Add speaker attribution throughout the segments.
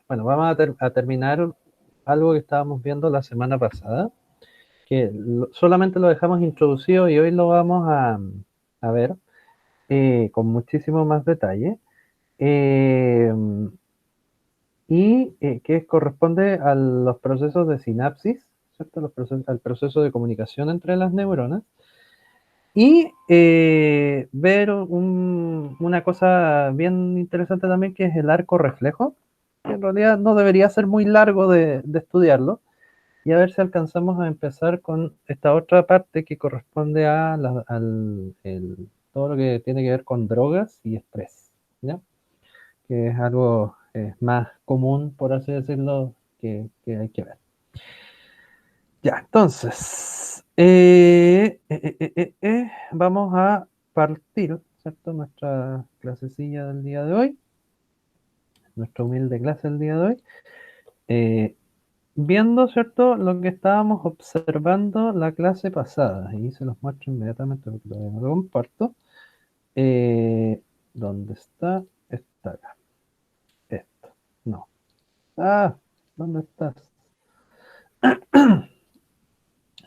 Speaker 1: bueno, vamos a terminar algo que estábamos viendo la semana pasada, que solamente lo dejamos introducido y hoy lo vamos a ver con muchísimo más detalle. Eh, que corresponde a los procesos de sinapsis, ¿cierto? Al proceso de comunicación entre las neuronas. Y ver una cosa bien interesante también, que es el arco reflejo, que en realidad no debería ser muy largo de estudiarlo, y a ver si alcanzamos a empezar con esta otra parte que corresponde a todo lo que tiene que ver con drogas y estrés, ¿ya? Que es algo más común, por así decirlo, que hay que ver. Ya, entonces, vamos a partir, ¿cierto? Nuestra clasecilla del día de hoy, nuestra humilde clase del día de hoy, viendo, ¿cierto? Lo que estábamos observando la clase pasada, y se los muestro inmediatamente porque todavía no lo comparto. ¿Dónde está? Está acá. Esto, no. Ah, ¿dónde estás?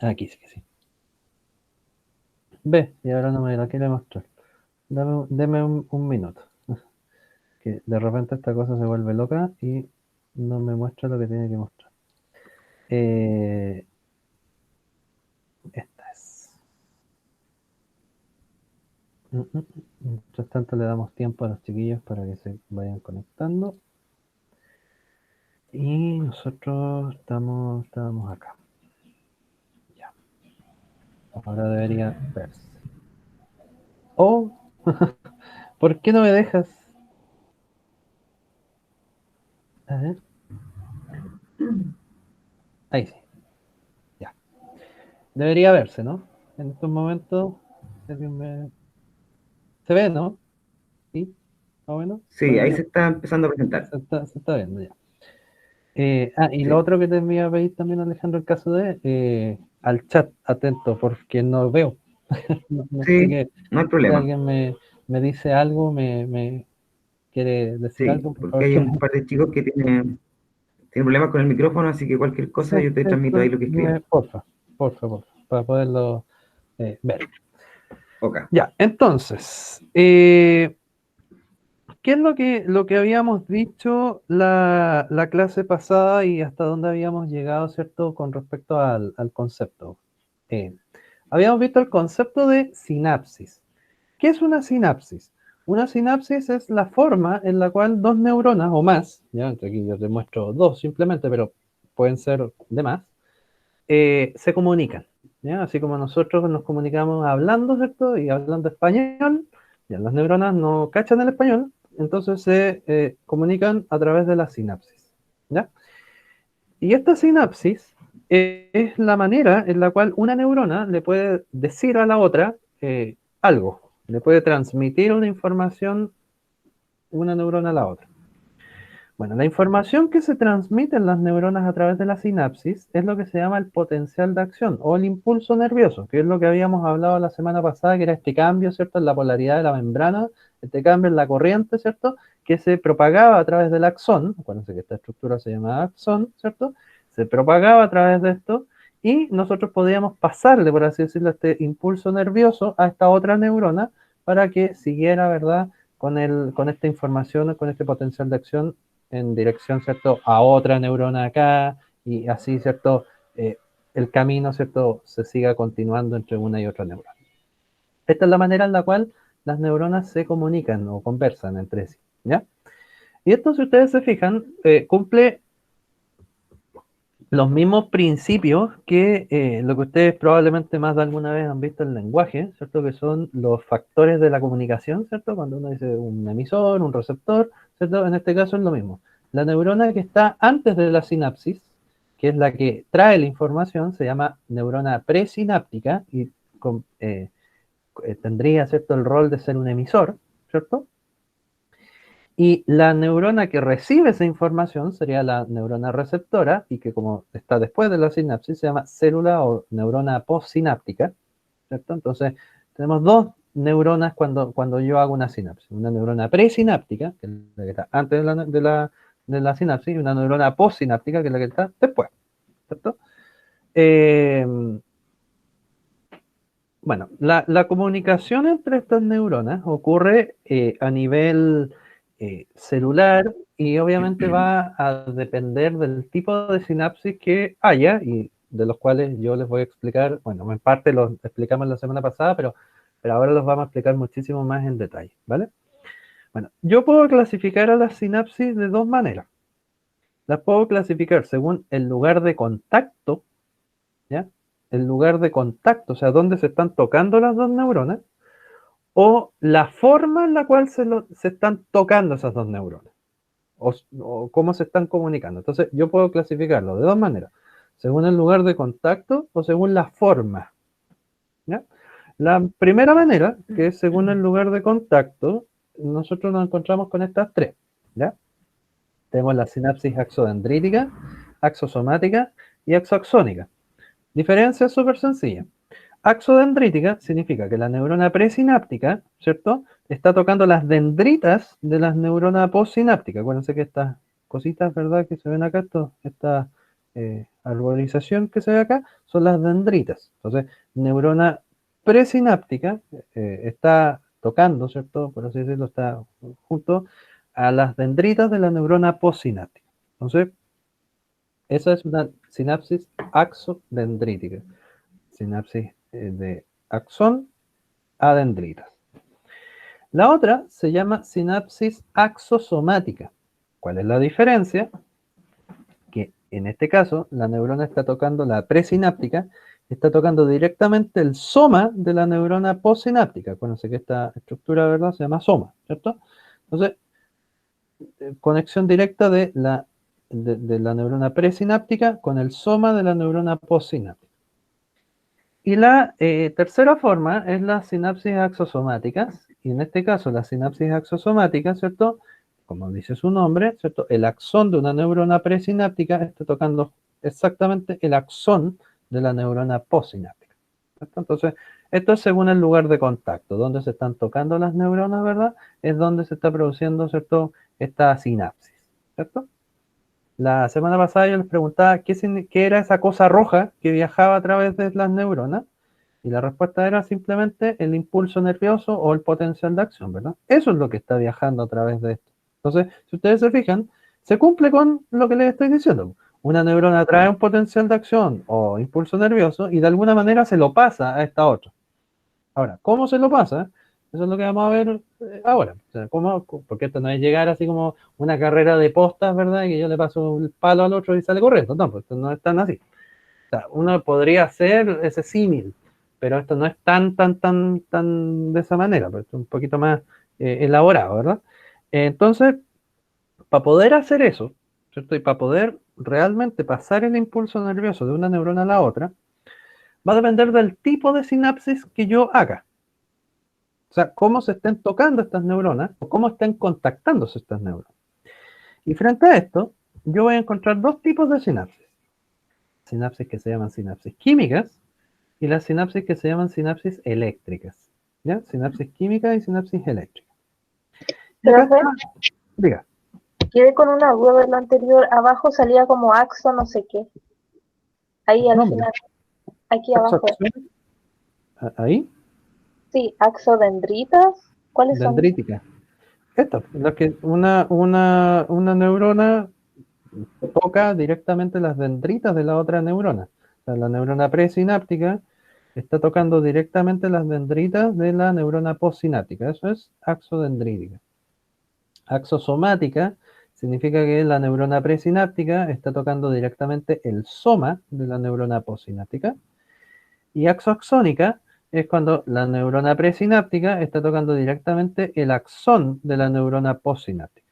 Speaker 1: Aquí sí que sí. Ve, y ahora no me la quiere mostrar. Deme un minuto. Que de repente esta cosa se vuelve loca y no me muestra lo que tiene que mostrar. Esta es. Mientras tanto le damos tiempo a los chiquillos para que se vayan conectando. Y nosotros estábamos acá. Ya. Ahora debería verse. Oh, ¿por qué no me dejas? A ver. Ahí sí. Ya. Debería verse, ¿no? En estos momentos. ¿Se ve, no? Sí. ¿Está bueno?
Speaker 2: Sí, ahí se está empezando a presentar.
Speaker 1: Se está viendo ya. Y lo
Speaker 2: Sí,
Speaker 1: otro que te voy a pedir también, Alejandro, el caso de al chat atento, porque no veo. No sé
Speaker 2: sí,
Speaker 1: qué,
Speaker 2: no hay
Speaker 1: si
Speaker 2: problema.
Speaker 1: alguien me dice algo, me quiere decir
Speaker 2: Sí,
Speaker 1: algo, por
Speaker 2: porque
Speaker 1: favor
Speaker 2: hay
Speaker 1: que
Speaker 2: un par de chicos que tienen problemas con el micrófono, así que cualquier cosa yo te transmito ahí lo que escriban.
Speaker 1: porfa, para poderlo ver.
Speaker 2: Ok.
Speaker 1: Ya, entonces, ¿qué es lo que habíamos dicho la clase pasada y hasta dónde habíamos llegado, ¿cierto? Con respecto al concepto. Eh, Habíamos visto el concepto de sinapsis. ¿Qué es una sinapsis? Una sinapsis es la forma en la cual dos neuronas o más, ya aquí yo te muestro dos simplemente, pero pueden ser de más, se comunican. ¿Ya? Así como nosotros nos comunicamos hablando, ¿cierto? Y hablando español, ya las neuronas no cachan el español, entonces se comunican a través de la sinapsis. ¿Ya? Y esta sinapsis es la manera en la cual una neurona le puede decir a la otra algo, le puede transmitir una información una neurona a la otra. Bueno, la información que se transmite en las neuronas a través de la sinapsis es lo que se llama el potencial de acción o el impulso nervioso, que es lo que habíamos hablado la semana pasada, que era este cambio, ¿cierto?, en la polaridad de la membrana, este cambio en la corriente, ¿cierto?, que se propagaba a través del axón. Acuérdense que esta estructura se llama axón, ¿cierto? Se propagaba a través de esto y nosotros podíamos pasarle, por así decirlo, este impulso nervioso a esta otra neurona para que siguiera, ¿verdad?, con esta información, con este potencial de acción en dirección, ¿cierto?, a otra neurona acá, y así, ¿cierto?, eh, el camino, ¿cierto?, se siga continuando entre una y otra neurona. Esta es la manera en la cual las neuronas se comunican o conversan entre sí, ¿ya? Y esto, si ustedes se fijan, cumple los mismos principios que lo que ustedes probablemente más de alguna vez han visto en el lenguaje, ¿cierto? Que son los factores de la comunicación, ¿cierto? Cuando uno dice un emisor, un receptor, ¿cierto? En este caso es lo mismo. La neurona que está antes de la sinapsis, que es la que trae la información, se llama neurona presináptica y tendría, ¿cierto?, el rol de ser un emisor, ¿cierto? Y la neurona que recibe esa información sería la neurona receptora, y que como está después de la sinapsis se llama célula o neurona postsináptica, ¿cierto? Entonces tenemos dos neuronas cuando yo hago una sinapsis. Una neurona presináptica, que es la que está antes de la de la sinapsis y una neurona postsináptica, que es la que está después, ¿cierto? Bueno, la comunicación entre estas neuronas ocurre a nivel celular y obviamente va a depender del tipo de sinapsis que haya y de los cuales yo les voy a explicar, bueno, en parte los explicamos la semana pasada, pero ahora los vamos a explicar muchísimo más en detalle, ¿vale? Bueno, yo puedo clasificar a las sinapsis de dos maneras. Las puedo clasificar según el lugar de contacto, ¿ya? El lugar de contacto, o sea, dónde se están tocando las dos neuronas, o la forma en la cual se están tocando esas dos neuronas, o cómo se están comunicando. Entonces, yo puedo clasificarlo de dos maneras, según el lugar de contacto o según la forma, ¿ya? La primera manera, que es según el lugar de contacto, nosotros nos encontramos con estas tres, ¿ya? Tenemos la sinapsis axodendrítica, axosomática y axoaxónica. Diferencia súper sencilla. Axodendrítica significa que la neurona presináptica, ¿cierto? Está tocando las dendritas de las neuronas postsinápticas. Acuérdense que estas cositas, ¿verdad? Que se ven acá, esta arborización que se ve acá, son las dendritas. Entonces, neurona presináptica está tocando, ¿cierto? Por así decirlo, está junto a las dendritas de la neurona postsináptica. Entonces, esa es una sinapsis axodendrítica. Sinapsis de axón a dendritas. La otra se llama sinapsis axosomática. ¿Cuál es la diferencia? Que en este caso la neurona está tocando la presináptica, está tocando directamente el soma de la neurona postsináptica. Acuérdense que esta estructura, ¿verdad?, se llama soma, ¿cierto? Entonces, conexión directa de la neurona presináptica con el soma de la neurona postsináptica. Y la tercera forma es las sinapsis axosomáticas, y en este caso las sinapsis axosomáticas, ¿cierto? Como dice su nombre, ¿cierto? El axón de una neurona presináptica está tocando exactamente el axón de la neurona postsináptica, ¿cierto? Entonces, esto es según el lugar de contacto, donde se están tocando las neuronas, ¿verdad? Es donde se está produciendo, ¿cierto?, esta sinapsis, ¿cierto? La semana pasada yo les preguntaba qué era esa cosa roja que viajaba a través de las neuronas, y la respuesta era simplemente el impulso nervioso o el potencial de acción, ¿verdad? Eso es lo que está viajando a través de esto. Entonces, si ustedes se fijan, se cumple con lo que les estoy diciendo. Una neurona trae un potencial de acción o impulso nervioso y de alguna manera se lo pasa a esta otra. Ahora, ¿cómo se lo pasa? Eso es lo que vamos a ver ahora. O sea, porque esto no es llegar así como una carrera de postas, ¿verdad? Y que yo le paso el palo al otro y sale corriendo. No, pues esto no es tan así. O sea, uno podría hacer ese símil, pero esto no es tan de esa manera, pero esto es un poquito más elaborado, ¿verdad? Entonces, para poder hacer eso, ¿cierto? Y para poder realmente pasar el impulso nervioso de una neurona a la otra, va a depender del tipo de sinapsis que yo haga. O sea, cómo se estén tocando estas neuronas o cómo estén contactándose estas neuronas. Y frente a esto, yo voy a encontrar dos tipos de sinapsis. Sinapsis que se llaman sinapsis químicas y las sinapsis que se llaman sinapsis eléctricas. ¿Ya? Sinapsis química y sinapsis eléctrica. Y acá está, diga.
Speaker 3: Quedé con una duda de lo anterior. Abajo salía como axo no sé qué. Ahí al
Speaker 1: Nombre.
Speaker 3: final. Aquí abajo.
Speaker 1: Ahí.
Speaker 3: Sí, axodendritas. ¿Cuáles son?
Speaker 1: Dendrítica. Esta, la que una neurona toca directamente las dendritas de la otra neurona. O sea, la neurona presináptica está tocando directamente las dendritas de la neurona postsináptica. Eso es axodendrítica. Axosomática significa que la neurona presináptica está tocando directamente el soma de la neurona postsináptica. Y axoaxónica es cuando la neurona presináptica está tocando directamente el axón de la neurona postsináptica.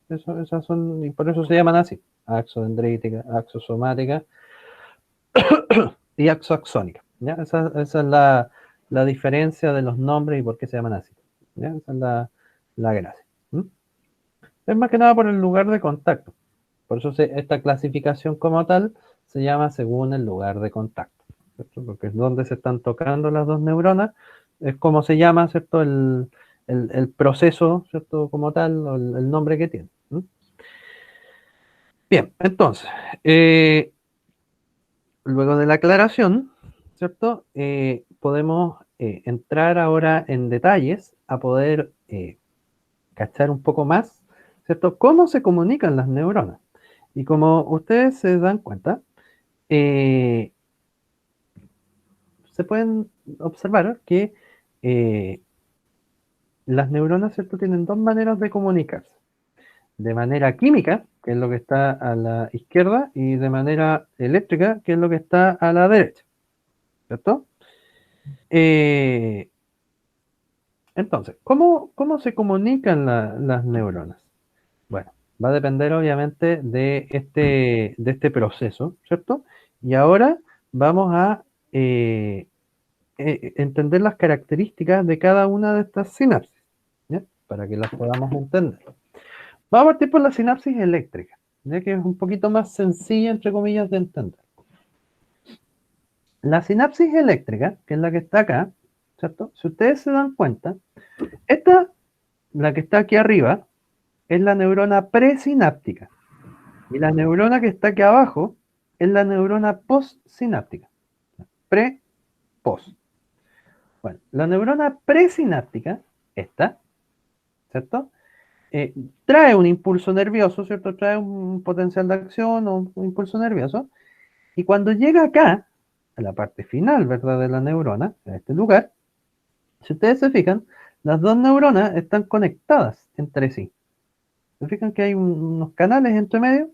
Speaker 1: Esas son, y por eso se llaman así: axodendrítica, axosomática y axoaxónica. Esa es la diferencia de los nombres y por qué se llaman así. ¿Ya? Esa es la gracia. Es más que nada por el lugar de contacto. Por eso esta clasificación como tal se llama según el lugar de contacto, ¿cierto? Porque es donde se están tocando las dos neuronas, es como se llama, ¿cierto?, el proceso, ¿cierto?, como tal, o el nombre que tiene. Bien, entonces, luego de la aclaración, ¿cierto? Podemos entrar ahora en detalles a poder cachar un poco más, ¿cierto? Cómo se comunican las neuronas. Y como ustedes se dan cuenta, se pueden observar que las neuronas, ¿cierto? Tienen dos maneras de comunicarse. De manera química, que es lo que está a la izquierda, y de manera eléctrica, que es lo que está a la derecha, ¿cierto? Entonces, ¿cómo se comunican las neuronas? Bueno, va a depender obviamente de este proceso, ¿cierto? Y ahora vamos a entender las características de cada una de estas sinapsis, ¿ya? Para que las podamos entender. Vamos a partir por la sinapsis eléctrica, ya que es un poquito más sencilla, entre comillas, de entender. La sinapsis eléctrica, que es la que está acá, ¿cierto? Si ustedes se dan cuenta, esta, la que está aquí arriba, es la neurona presináptica. Y la neurona que está aquí abajo es la neurona postsináptica. Pre, post. Bueno, la neurona presináptica, esta, ¿cierto? Trae un impulso nervioso, ¿cierto? Trae un potencial de acción o un impulso nervioso. Y cuando llega acá, a la parte final, ¿verdad? De la neurona, en este lugar, si ustedes se fijan, las dos neuronas están conectadas entre sí. ¿Se fijan que hay unos canales entre medio?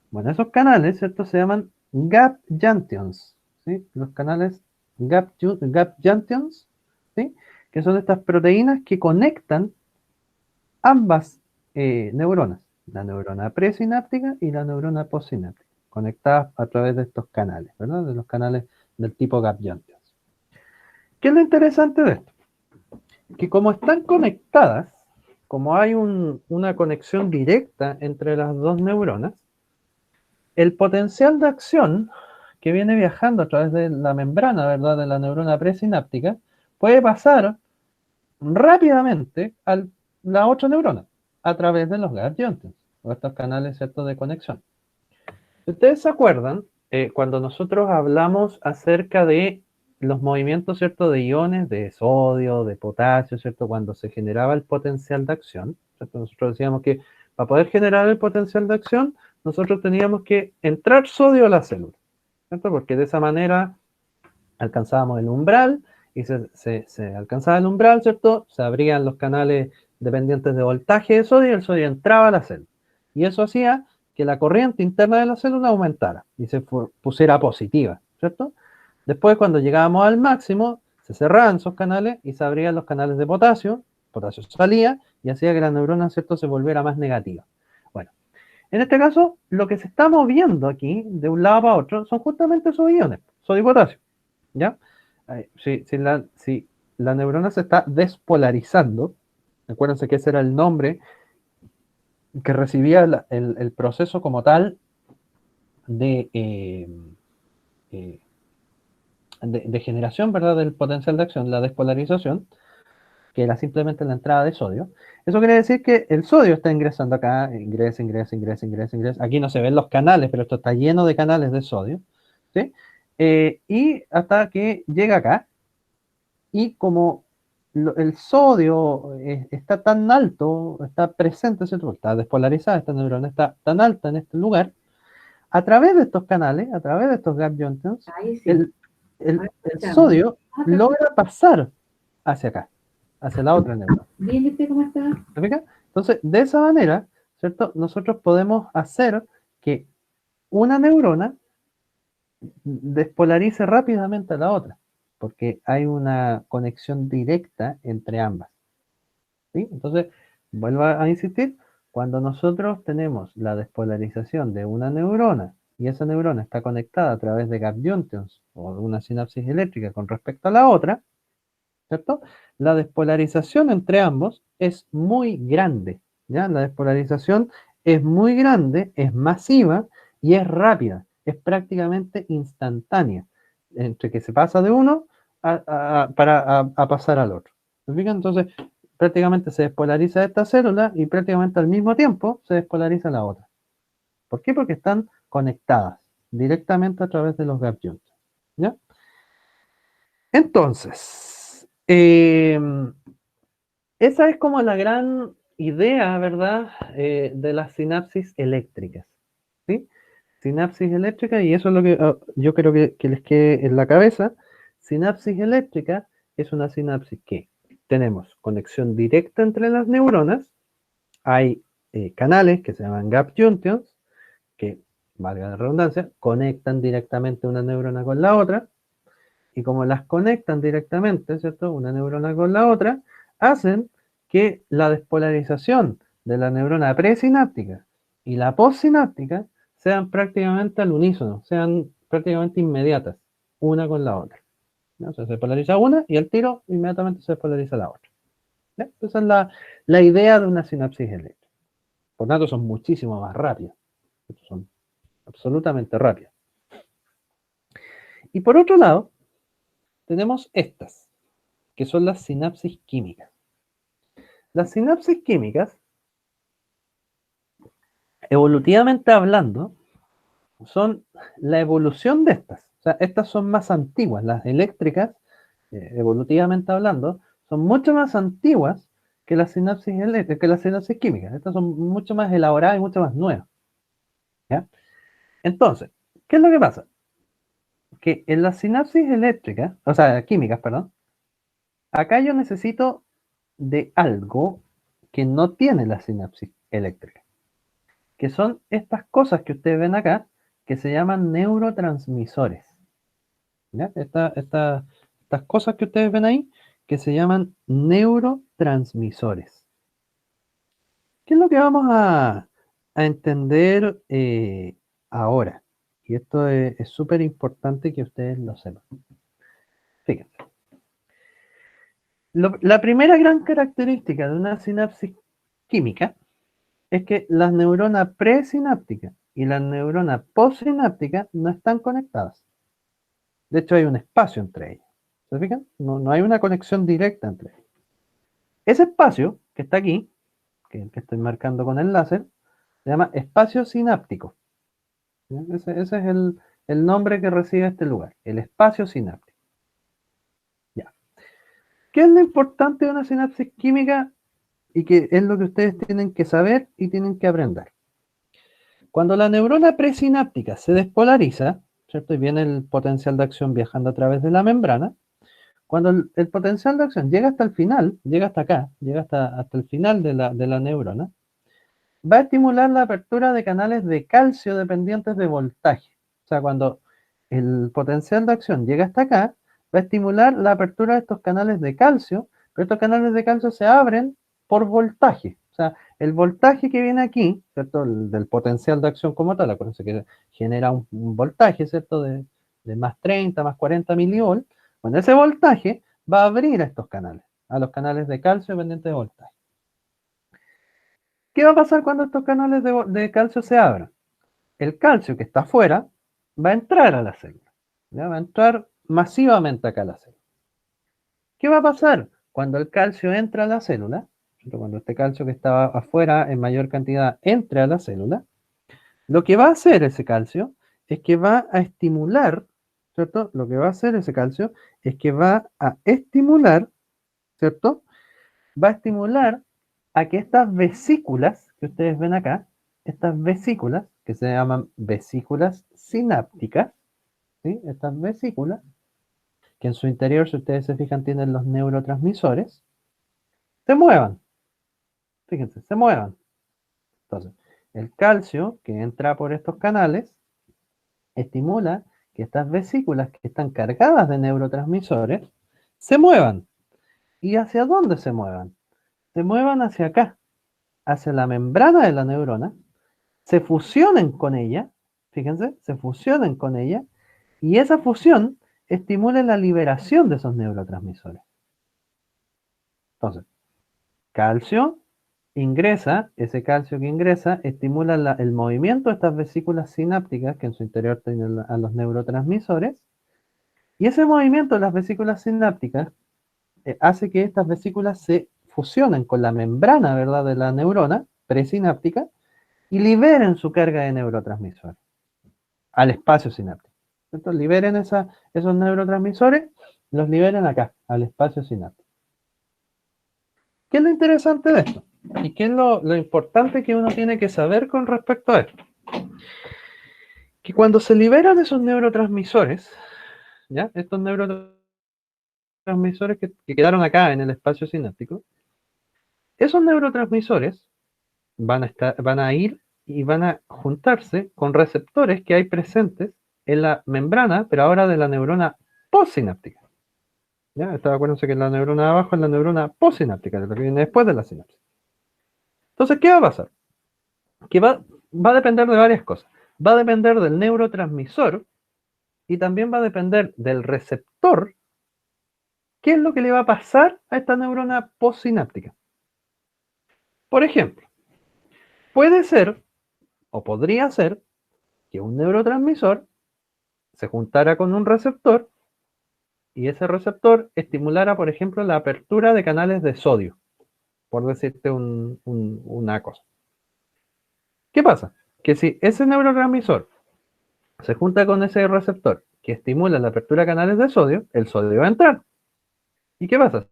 Speaker 1: Bueno, esos canales, ¿cierto? Se llaman gap junctions, ¿sí? Los canales gap junctions, ¿sí? Que son estas proteínas que conectan ambas neuronas, la neurona presináptica y la neurona postsináptica, conectadas a través de estos canales, ¿verdad? De los canales del tipo gap junctions. ¿Qué es lo interesante de esto? Que como están conectadas, como hay una conexión directa entre las dos neuronas, el potencial de acción que viene viajando a través de la membrana, ¿verdad?, de la neurona presináptica, puede pasar rápidamente a la otra neurona a través de los gap junctions, o estos canales, ¿cierto?, de conexión. Si ustedes se acuerdan, cuando nosotros hablamos acerca de los movimientos, ¿cierto?, de iones de sodio, de potasio, ¿cierto?, cuando se generaba el potencial de acción, ¿cierto? Nosotros decíamos que para poder generar el potencial de acción, nosotros teníamos que entrar sodio a la célula, ¿cierto? Porque de esa manera alcanzábamos el umbral, y se alcanzaba el umbral, ¿cierto? Se abrían los canales dependientes de voltaje de sodio y el sodio entraba a la célula. Y eso hacía que la corriente interna de la célula aumentara y se pusiera positiva, ¿cierto? Después, cuando llegábamos al máximo, se cerraban esos canales y se abrían los canales de potasio salía y hacía que la neurona, ¿cierto?, se volviera más negativa. Bueno, en este caso, lo que se está moviendo aquí, de un lado para otro, son justamente esos iones, sodio y potasio, ¿ya? Si la neurona se está despolarizando, acuérdense que ese era el nombre que recibía el proceso como tal de, de generación, ¿verdad?, del potencial de acción, la despolarización, que era simplemente la entrada de sodio. Eso quiere decir que el sodio está ingresando acá, ingresa. Aquí no se ven los canales, pero esto está lleno de canales de sodio, ¿sí? Y hasta que llega acá, y como el sodio está tan alto, está presente, ¿cierto?, está despolarizada, esta neurona está tan alta en este lugar, a través de estos canales, a través de estos gap junctions, el sodio logra pasar hacia acá, hacia la otra neurona.
Speaker 4: Bien, ¿usted cómo está?
Speaker 1: ¿Se fija? Entonces, de esa manera, ¿cierto?, nosotros podemos hacer que una neurona despolarice rápidamente a la otra, porque hay una conexión directa entre ambas, ¿sí? Entonces, vuelvo a insistir, cuando nosotros tenemos la despolarización de una neurona y esa neurona está conectada a través de gap junctions o de una sinapsis eléctrica con respecto a la otra, ¿cierto? La despolarización entre ambos es muy grande, ¿ya? La despolarización es muy grande, es masiva y es rápida, es prácticamente instantánea, entre que se pasa de uno a pasar al otro. ¿Se fijan? Entonces, prácticamente se despolariza esta célula y prácticamente al mismo tiempo se despolariza la otra. ¿Por qué? Porque están conectadas directamente a través de los gap junctions. ¿Ya? Entonces, esa es como la gran idea, ¿verdad? De las sinapsis eléctricas. ¿Sí? Sinapsis eléctrica, y eso es lo que yo creo que les quede en la cabeza. Sinapsis eléctrica es una sinapsis que tenemos conexión directa entre las neuronas. Hay canales que se llaman gap junctions, que, valga la redundancia, conectan directamente una neurona con la otra. Y como las conectan directamente, ¿cierto? Una neurona con la otra, hacen que la despolarización de la neurona presináptica y la postsináptica sean prácticamente al unísono, sean prácticamente inmediatas, una con la otra. ¿No? O sea, se polariza una y al tiro inmediatamente se despolariza la otra. ¿Ya? Esa es la idea de una sinapsis eléctrica. Por tanto, son muchísimo más rápidas. Son absolutamente rápidas. Y por otro lado, tenemos estas, que son las sinapsis químicas. Las sinapsis químicas, evolutivamente hablando, son la evolución de estas. O sea, estas son más antiguas. Las eléctricas, evolutivamente hablando, son mucho más antiguas que las sinapsis eléctricas, que las sinapsis químicas. Estas son mucho más elaboradas y mucho más nuevas. ¿Ya? Entonces, ¿qué es lo que pasa? Que en las sinapsis eléctricas, o sea, químicas, perdón, acá yo necesito de algo que no tiene la sinapsis eléctrica, que son estas cosas que ustedes ven acá, que se llaman neurotransmisores. ¿Ya? Estas cosas que ustedes ven ahí, que se llaman neurotransmisores. ¿Qué es lo que vamos a entender ahora? Y esto es súper importante que ustedes lo sepan. Fíjense. La primera gran característica de una sinapsis química es que las neuronas presinápticas y las neuronas postsinápticas no están conectadas. De hecho, hay un espacio entre ellas. ¿Se fijan? No hay una conexión directa entre ellas. Ese espacio que está aquí, que estoy marcando con el láser, se llama espacio sináptico. Ese es el nombre que recibe este lugar, el espacio sináptico. Ya. ¿Qué es lo importante de una sinapsis química y qué es lo que ustedes tienen que saber y tienen que aprender? Cuando la neurona presináptica se despolariza, ¿cierto? Y viene el potencial de acción viajando a través de la membrana, cuando el potencial de acción llega hasta el final, llega hasta acá, llega hasta el final de la neurona, va a estimular la apertura de canales de calcio dependientes de voltaje. O sea, cuando el potencial de acción llega hasta acá, va a estimular la apertura de estos canales de calcio, pero estos canales de calcio se abren por voltaje. O sea, el voltaje que viene aquí, ¿cierto? Del potencial de acción como tal, acuérdense que genera un voltaje, ¿cierto? De más 30, más 40 milivolts. Bueno, ese voltaje va a abrir a estos canales, a los canales de calcio dependientes de voltaje. ¿Qué va a pasar cuando estos canales de calcio se abran? El calcio que está afuera va a entrar a la célula. ¿Ya? Va a entrar masivamente acá a la célula. ¿Qué va a pasar cuando el calcio entra a la célula? Cuando este calcio que estaba afuera en mayor cantidad entre a la célula, lo que va a hacer ese calcio es que va a estimular, ¿cierto? Lo que va a hacer ese calcio es que va a estimular, ¿cierto? Va a estimular a que estas vesículas que ustedes ven acá, estas vesículas, que se llaman vesículas sinápticas, ¿sí? Estas vesículas, que en su interior, si ustedes se fijan, tienen los neurotransmisores, se muevan. Fíjense, se muevan. Entonces, el calcio que entra por estos canales estimula que estas vesículas que están cargadas de neurotransmisores se muevan. ¿Y hacia dónde se muevan? Se muevan hacia acá, hacia la membrana de la neurona, se fusionen con ella, fíjense, se fusionen con ella, y esa fusión estimula la liberación de esos neurotransmisores. Entonces, calcio ingresa, ese calcio que ingresa estimula el movimiento de estas vesículas sinápticas que en su interior tienen a los neurotransmisores, y ese movimiento de las vesículas sinápticas hace que estas vesículas se fusionen con la membrana, ¿verdad?, de la neurona presináptica, y liberen su carga de neurotransmisores al espacio sináptico. Entonces liberen esos neurotransmisores, los liberen acá, al espacio sináptico. ¿Qué es lo interesante de esto? ¿Y qué es lo importante que uno tiene que saber con respecto a esto? Que cuando se liberan esos neurotransmisores, ¿ya? Estos neurotransmisores que quedaron acá en el espacio sináptico, esos neurotransmisores van a ir y van a juntarse con receptores que hay presentes en la membrana, pero ahora de la neurona postsináptica. ¿Ya? Acuérdense que la neurona de abajo es la neurona postsináptica, lo que viene después de la sinapsis. Entonces, ¿qué va a pasar? Que va a depender de varias cosas. Va a depender del neurotransmisor y también va a depender del receptor. ¿Qué es lo que le va a pasar a esta neurona postsináptica? Por ejemplo, puede ser o podría ser que un neurotransmisor se juntara con un receptor y ese receptor estimulara, por ejemplo, la apertura de canales de sodio, por decirte una cosa. ¿Qué pasa? Que si ese neurotransmisor se junta con ese receptor que estimula la apertura de canales de sodio, el sodio va a entrar. ¿Y qué pasa?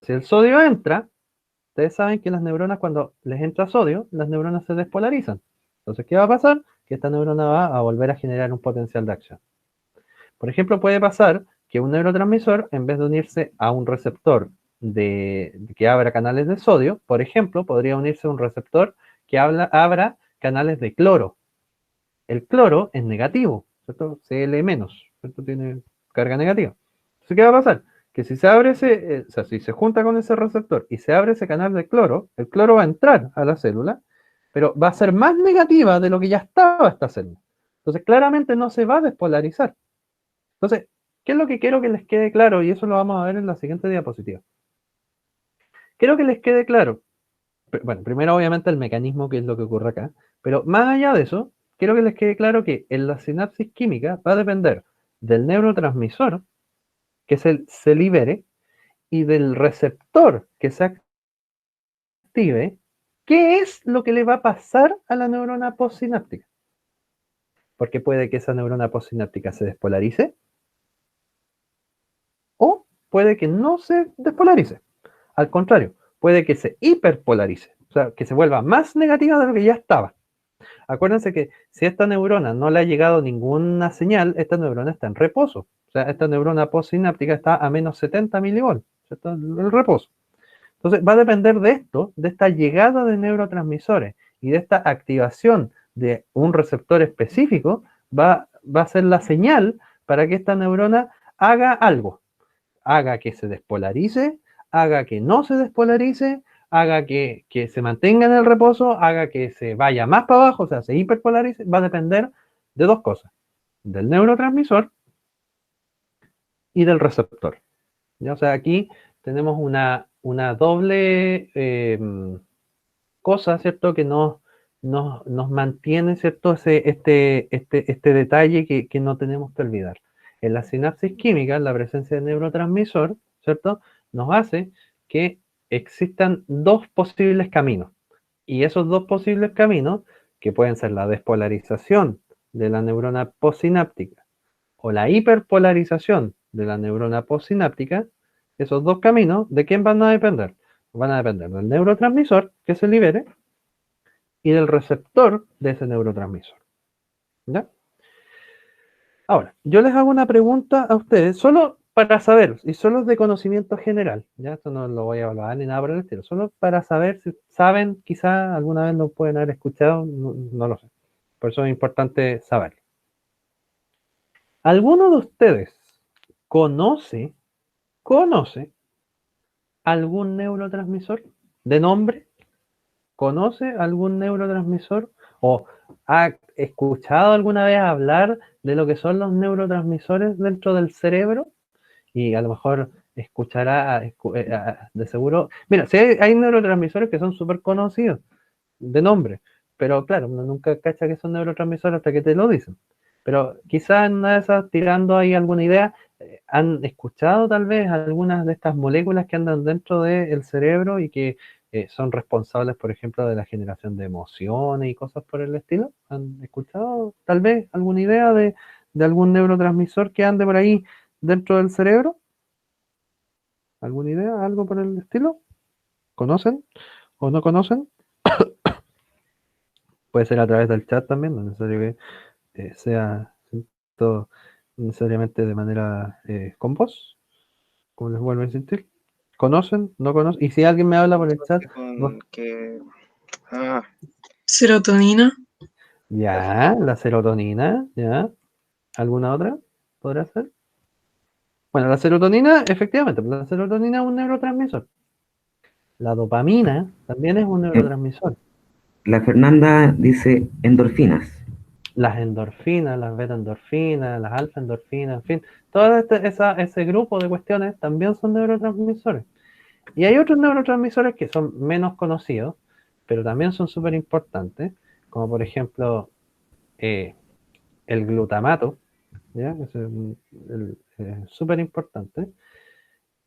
Speaker 1: Si el sodio entra, ustedes saben que las neuronas, cuando les entra sodio, las neuronas se despolarizan. Entonces, ¿qué va a pasar? Que esta neurona va a volver a generar un potencial de acción. Por ejemplo, puede pasar que un neurotransmisor, en vez de unirse a un receptor que abra canales de sodio, por ejemplo, podría unirse a un receptor que abra canales de cloro. El cloro es negativo, ¿cierto? Cl-, ¿cierto? Tiene carga negativa. Entonces, ¿qué va a pasar? Que si se abre o sea, si se junta con ese receptor y se abre ese canal de cloro, el cloro va a entrar a la célula, pero va a ser más negativa de lo que ya estaba esta célula. Entonces, claramente no se va a despolarizar. Entonces, ¿qué es lo que quiero que les quede claro? Y eso lo vamos a ver en la siguiente diapositiva. Quiero que les quede claro, bueno, primero obviamente el mecanismo, que es lo que ocurre acá, pero más allá de eso, quiero que les quede claro que en la sinapsis química va a depender del neurotransmisor que se libere y del receptor que se active, qué es lo que le va a pasar a la neurona postsináptica. Porque puede que esa neurona postsináptica se despolarice o puede que no se despolarice. Al contrario, puede que se hiperpolarice, o sea, que se vuelva más negativa de lo que ya estaba. Acuérdense que si esta neurona no le ha llegado ninguna señal, esta neurona está en reposo. O sea, esta neurona postsináptica está a menos 70 milivolts, ¿cierto? El reposo. Entonces, va a depender de esto, de esta llegada de neurotransmisores y de esta activación de un receptor específico, va a ser la señal para que esta neurona haga algo. Haga que se despolarice, haga que no se despolarice, haga que se mantenga en el reposo, haga que se vaya más para abajo, o sea, se hiperpolarice, va a depender de dos cosas, del neurotransmisor y del receptor. ¿Ya? O sea, aquí tenemos una doble cosa, ¿cierto? Que nos mantiene, ¿cierto? Este detalle que no tenemos que olvidar. En la sinapsis química, la presencia de neurotransmisor, ¿cierto? Nos hace que existan dos posibles caminos. Y esos dos posibles caminos, que pueden ser la despolarización de la neurona postsináptica o la hiperpolarización de la neurona postsináptica, esos dos caminos, ¿de quién van a depender? Van a depender del neurotransmisor que se libere y del receptor de ese neurotransmisor. ¿Ya? Ahora, yo les hago una pregunta a ustedes, solo para saber, y solo es de conocimiento general, ¿ya? Esto no lo voy a evaluar ni nada por el estilo, solo para saber si saben, quizá alguna vez lo pueden haber escuchado, no lo sé. Por eso es importante saberlo. ¿Alguno de ustedes conoce algún neurotransmisor de nombre? ¿Conoce algún neurotransmisor? ¿O ha escuchado alguna vez hablar de lo que son los neurotransmisores dentro del cerebro? Y a lo mejor escuchará de seguro. Mira, si hay neurotransmisores que son súper conocidos de nombre, pero claro, uno nunca cacha que son neurotransmisores hasta que te lo dicen. Pero quizás en una de esas, tirando ahí alguna idea, han escuchado tal vez algunas de estas moléculas que andan dentro del cerebro y que son responsables, por ejemplo, de la generación de emociones y cosas por el estilo. ¿Han escuchado tal vez alguna idea de algún neurotransmisor que ande por ahí dentro del cerebro? ¿Alguna idea? ¿Algo por el estilo? ¿Conocen o no conocen? Puede ser a través del chat también, no es necesario que sea todo necesariamente de manera con voz, como les vuelvo a insistir. ¿Conocen? ¿No conocen? Y si alguien me habla por el chat,
Speaker 4: Serotonina.
Speaker 1: ya, la serotonina, ya. ¿Alguna otra podrá ser? Bueno, la serotonina, efectivamente, la serotonina es un neurotransmisor. La dopamina también es un neurotransmisor.
Speaker 2: La Fernanda dice endorfinas.
Speaker 1: Las endorfinas, las beta-endorfinas, las alfa-endorfinas, en fin, todo ese grupo de cuestiones también son neurotransmisores. Y hay otros neurotransmisores que son menos conocidos, pero también son súper importantes, como por ejemplo el glutamato, ¿ya? Que es súper importante,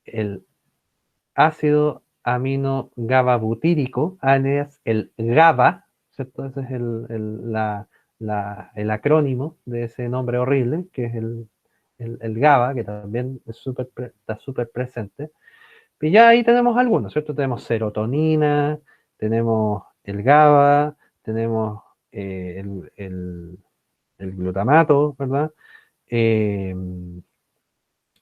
Speaker 1: el ácido amino GABA-butírico, alias el GABA, ¿cierto? Ese es el acrónimo de ese nombre horrible, que es el GABA, que también está súper presente. Y ya ahí tenemos algunos, ¿cierto? Tenemos serotonina, tenemos el GABA, tenemos el glutamato, ¿verdad?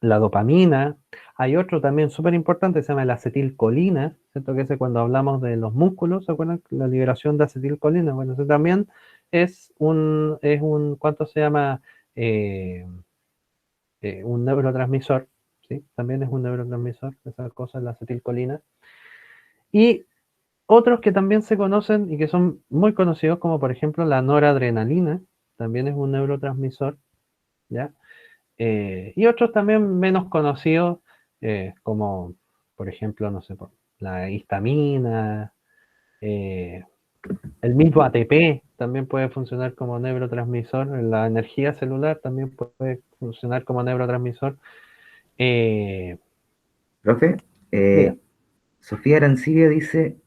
Speaker 1: La dopamina. Hay otro también súper importante, se llama la acetilcolina, ¿cierto? Que es cuando hablamos de los músculos, ¿se acuerdan? La liberación de acetilcolina. Bueno, eso también es ¿cuánto se llama? Un neurotransmisor, ¿sí? También es un neurotransmisor, esa cosa, la acetilcolina. Y otros que también se conocen y que son muy conocidos, como por ejemplo la noradrenalina, también es un neurotransmisor, ¿ya? Y otros también menos conocidos, como por ejemplo, no sé, la histamina, el mismo ATP también puede funcionar como neurotransmisor, la energía celular también puede funcionar como neurotransmisor.
Speaker 2: Profe,
Speaker 1: Diga.
Speaker 2: Sofía Arancibia dice,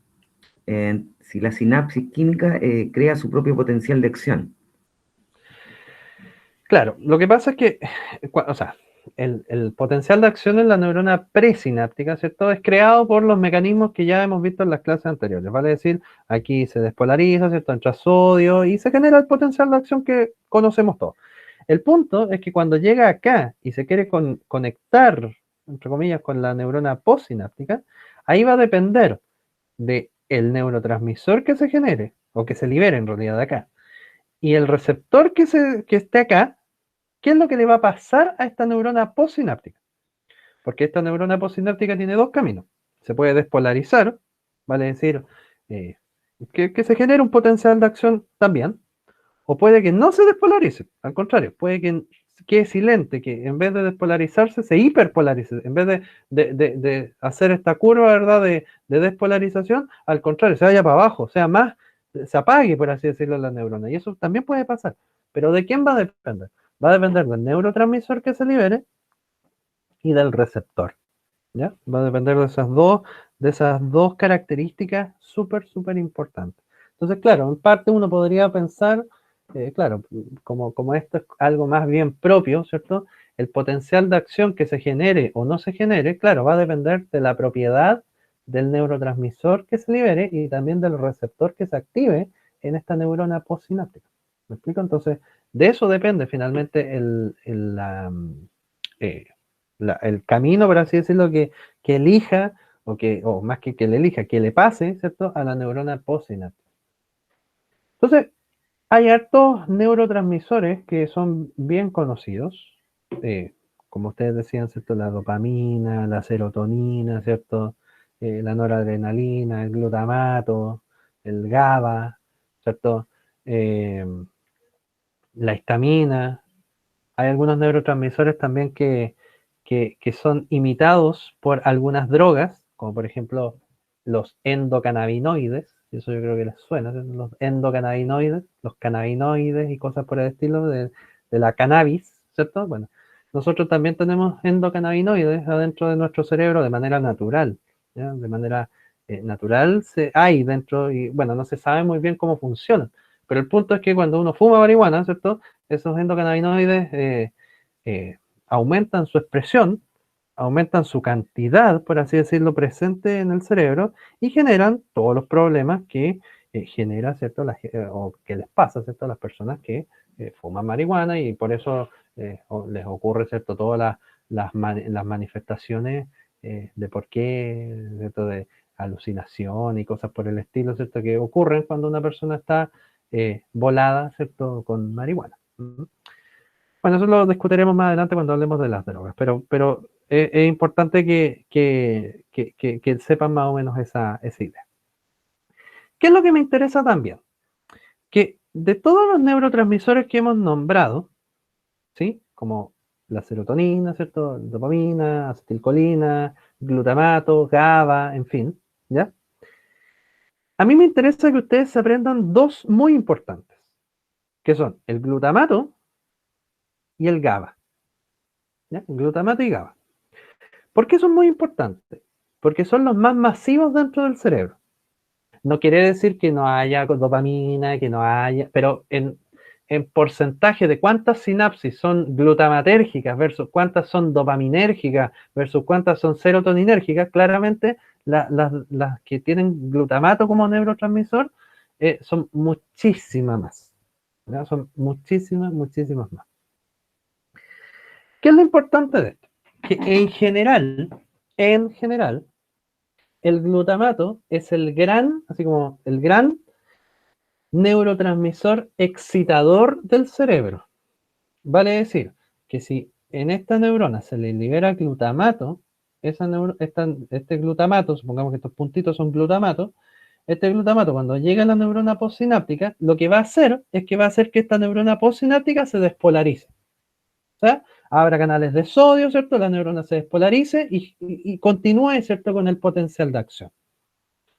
Speaker 2: si la sinapsis química crea su propio potencial de acción.
Speaker 1: Claro, lo que pasa es que, o sea, el potencial de acción en la neurona presináptica, ¿cierto? Es creado por los mecanismos que ya hemos visto en las clases anteriores, vale decir, aquí se despolariza, ¿cierto? Entra sodio y se genera el potencial de acción que conocemos todos. El punto es que cuando llega acá y se quiere conectar, entre comillas, con la neurona postsináptica, ahí va a depender del neurotransmisor que se genere, o que se libere en realidad de acá, y el receptor que esté acá. ¿Qué es lo que le va a pasar a esta neurona postsináptica? Porque esta neurona postsináptica tiene dos caminos. Se puede despolarizar, vale decir, que se genere un potencial de acción también, o puede que no se despolarice, al contrario, puede que quede silente, que en vez de despolarizarse se hiperpolarice, en vez de hacer esta curva, ¿verdad?, de despolarización, al contrario, se vaya para abajo, o sea, más, se apague, por así decirlo, la neurona, y eso también puede pasar. Pero ¿de quién va a depender? Va a depender del neurotransmisor que se libere y del receptor, ¿ya? Va a depender de esas dos características súper importantes. Entonces, claro, en parte uno podría pensar, claro, como esto es algo más bien propio, ¿cierto? El potencial de acción que se genere o no se genere, claro, va a depender de la propiedad del neurotransmisor que se libere y también del receptor que se active en esta neurona postsináptica. ¿Me explico? Entonces, de eso depende finalmente eh, el camino, por así decirlo, que elija, o más que le elija, que le pase, ¿cierto?, a la neurona postsináptica. Entonces, hay hartos neurotransmisores que son bien conocidos, como ustedes decían, ¿cierto?, la dopamina, la serotonina, ¿cierto?, la noradrenalina, el glutamato, el GABA, ¿cierto?, la histamina. Hay algunos neurotransmisores también que son imitados por algunas drogas, como por ejemplo los endocannabinoides, y eso yo creo que les suena, los endocannabinoides, los cannabinoides y cosas por el estilo de la cannabis, ¿cierto? Bueno, nosotros también tenemos endocannabinoides adentro de nuestro cerebro de manera natural, ¿ya? De manera natural hay dentro, y bueno, no se sabe muy bien cómo funcionan, pero el punto es que cuando uno fuma marihuana, ¿cierto? Esos endocannabinoides aumentan su expresión, aumentan su cantidad, por así decirlo, presente en el cerebro y generan todos los problemas que genera, ¿cierto? O que les pasa, ¿cierto? A las personas que fuman marihuana y por eso les ocurre, ¿cierto? Todas las manifestaciones de por qué, ¿cierto? De alucinación y cosas por el estilo, ¿cierto? Que ocurren cuando una persona está volada, ¿cierto? Con marihuana. Bueno, eso lo discutiremos más adelante cuando hablemos de las drogas, pero es importante que sepan más o menos esa idea. ¿Qué es lo que me interesa también? Que de todos los neurotransmisores que hemos nombrado, ¿sí? Como la serotonina, ¿cierto? Dopamina, acetilcolina, glutamato, GABA, en fin, ¿ya? A mí me interesa que ustedes se aprendan dos muy importantes, que son el glutamato y el GABA, ¿ya? Glutamato y GABA. ¿Por qué son muy importantes? Porque son los más masivos dentro del cerebro. No quiere decir que no haya dopamina, que no haya, pero en porcentaje de cuántas sinapsis son glutamatérgicas versus cuántas son dopaminérgicas versus cuántas son serotoninérgicas, claramente las que tienen glutamato como neurotransmisor son muchísimas más. ¿Ya? Son muchísimas más. ¿Qué es lo importante de esto? Que en general, el glutamato es así como el gran neurotransmisor excitador del cerebro. Vale decir que si en esta neurona se le libera glutamato, este glutamato, supongamos que estos puntitos son glutamato, este glutamato cuando llega a la neurona postsináptica, lo que va a hacer es que va a hacer que esta neurona postsináptica se despolarice. O sea, abra canales de sodio, ¿cierto? La neurona se despolarice y continúe, ¿cierto? Con el potencial de acción.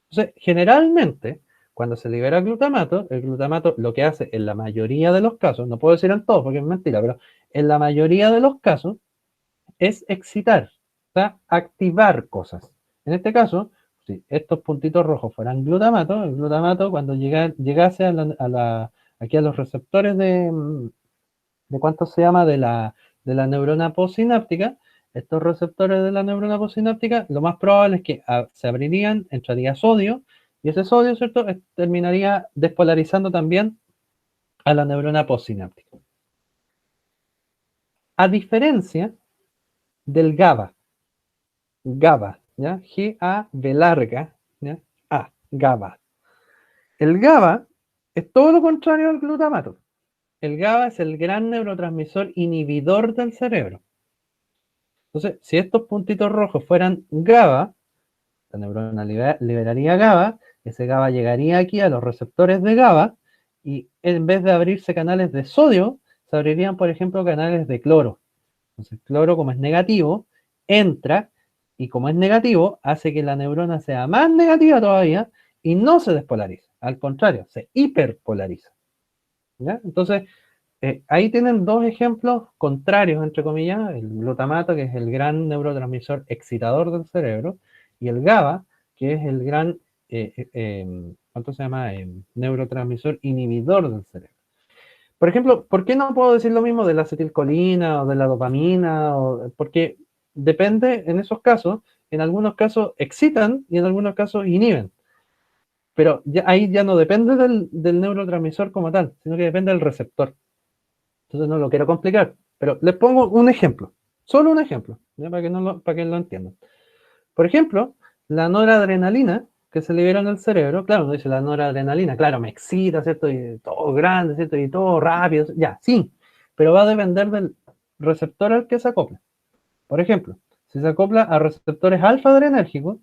Speaker 1: Entonces, generalmente, cuando se libera glutamato, el glutamato lo que hace en la mayoría de los casos, no puedo decir en todos porque es mentira, pero en la mayoría de los casos es excitar, o sea, activar cosas. En este caso, si estos puntitos rojos fueran glutamato, el glutamato cuando llegase aquí a los receptores de cuánto se llama de la neurona postsináptica, estos receptores de la neurona postsináptica, lo más probable es que se abrirían, entraría sodio, y ese sodio, ¿cierto?, terminaría despolarizando también a la neurona postsináptica. A diferencia del GABA, ¿ya? G-A-B larga, ¿ya? GABA. El GABA es todo lo contrario al glutamato. El GABA es el gran neurotransmisor inhibidor del cerebro. Entonces, si estos puntitos rojos fueran GABA, la neurona liberaría GABA, ese GABA llegaría aquí a los receptores de GABA, y en vez de abrirse canales de sodio, se abrirían, por ejemplo, canales de cloro. Entonces, cloro, como es negativo, entra, y como es negativo, hace que la neurona sea más negativa todavía, y no se despolariza. Al contrario, se hiperpolariza. ¿Ya? Entonces, ahí tienen dos ejemplos contrarios, entre comillas, el glutamato, que es el gran neurotransmisor excitador del cerebro, y el GABA, que es el gran, ¿cuánto se llama? Neurotransmisor inhibidor del cerebro. Por ejemplo, ¿por qué no puedo decir lo mismo de la acetilcolina o de la dopamina? Porque depende, en esos casos, en algunos casos excitan y en algunos casos inhiben. Pero ahí ya no depende del neurotransmisor como tal, sino que depende del receptor. Entonces no lo quiero complicar, pero les pongo un ejemplo, solo un ejemplo, ¿ya? Para que lo entiendan. Por ejemplo, la noradrenalina que se libera en el cerebro, claro, uno dice la noradrenalina, claro, me excita, ¿cierto? Y todo grande, ¿cierto? Y todo rápido, ya, sí, pero va a depender del receptor al que se acopla. Por ejemplo, si se acopla a receptores alfa-adrenérgicos,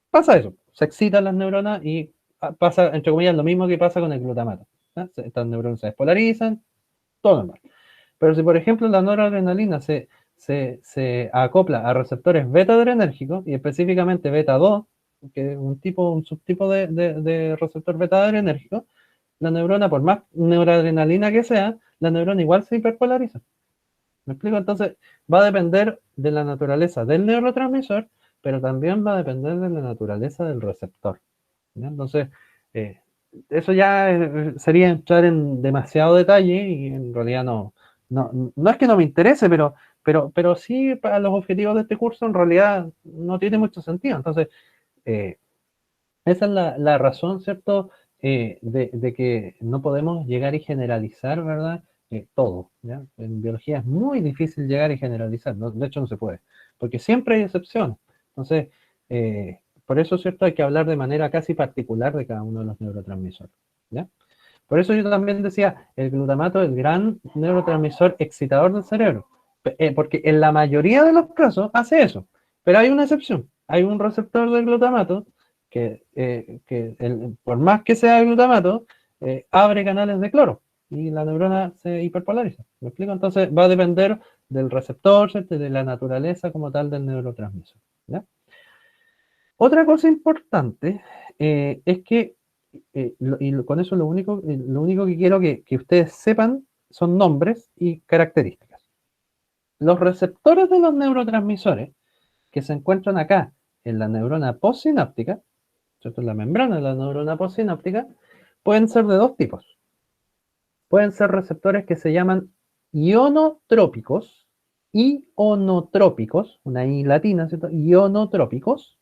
Speaker 1: pasa eso, se excitan las neuronas y pasa, entre comillas, lo mismo que pasa con el glutamato. ¿Ya? Estas neuronas se despolarizan, todo normal. Pero si, por ejemplo, la noradrenalina se acopla a receptores beta-adrenérgicos, y específicamente beta-2, que es un subtipo de receptor beta-adrenérgico, la neurona, por más noradrenalina que sea, la neurona igual se hiperpolariza. ¿Me explico? Entonces, va a depender de la naturaleza del neurotransmisor, pero también va a depender de la naturaleza del receptor, ¿ya? Entonces, eso ya sería entrar en demasiado detalle y en realidad no es que no me interese, pero sí para los objetivos de este curso en realidad no tiene mucho sentido. Entonces, eh, esa es la razón, ¿cierto? De que no podemos llegar y generalizar, ¿verdad? Todo, ¿ya? En biología es muy difícil llegar y generalizar, de hecho no se puede, porque siempre hay excepciones. Entonces, por eso, ¿cierto? Hay que hablar de manera casi particular de cada uno de los neurotransmisores, ¿ya? Por eso yo también decía, el glutamato es el gran neurotransmisor excitador del cerebro, porque en la mayoría de los casos hace eso, pero hay una excepción, hay un receptor del glutamato que por más que sea glutamato, abre canales de cloro y la neurona se hiperpolariza. ¿Me explico? Entonces va a depender del receptor, ¿cierto? De la naturaleza como tal del neurotransmisor, ¿ya? Otra cosa importante es que, con eso lo único que quiero que ustedes sepan son nombres y características. Los receptores de los neurotransmisores que se encuentran acá en la neurona postsináptica, ¿cierto? En la membrana de la neurona postsináptica, pueden ser de dos tipos. Pueden ser receptores que se llaman ionotrópicos, una I latina, ¿cierto? Ionotrópicos,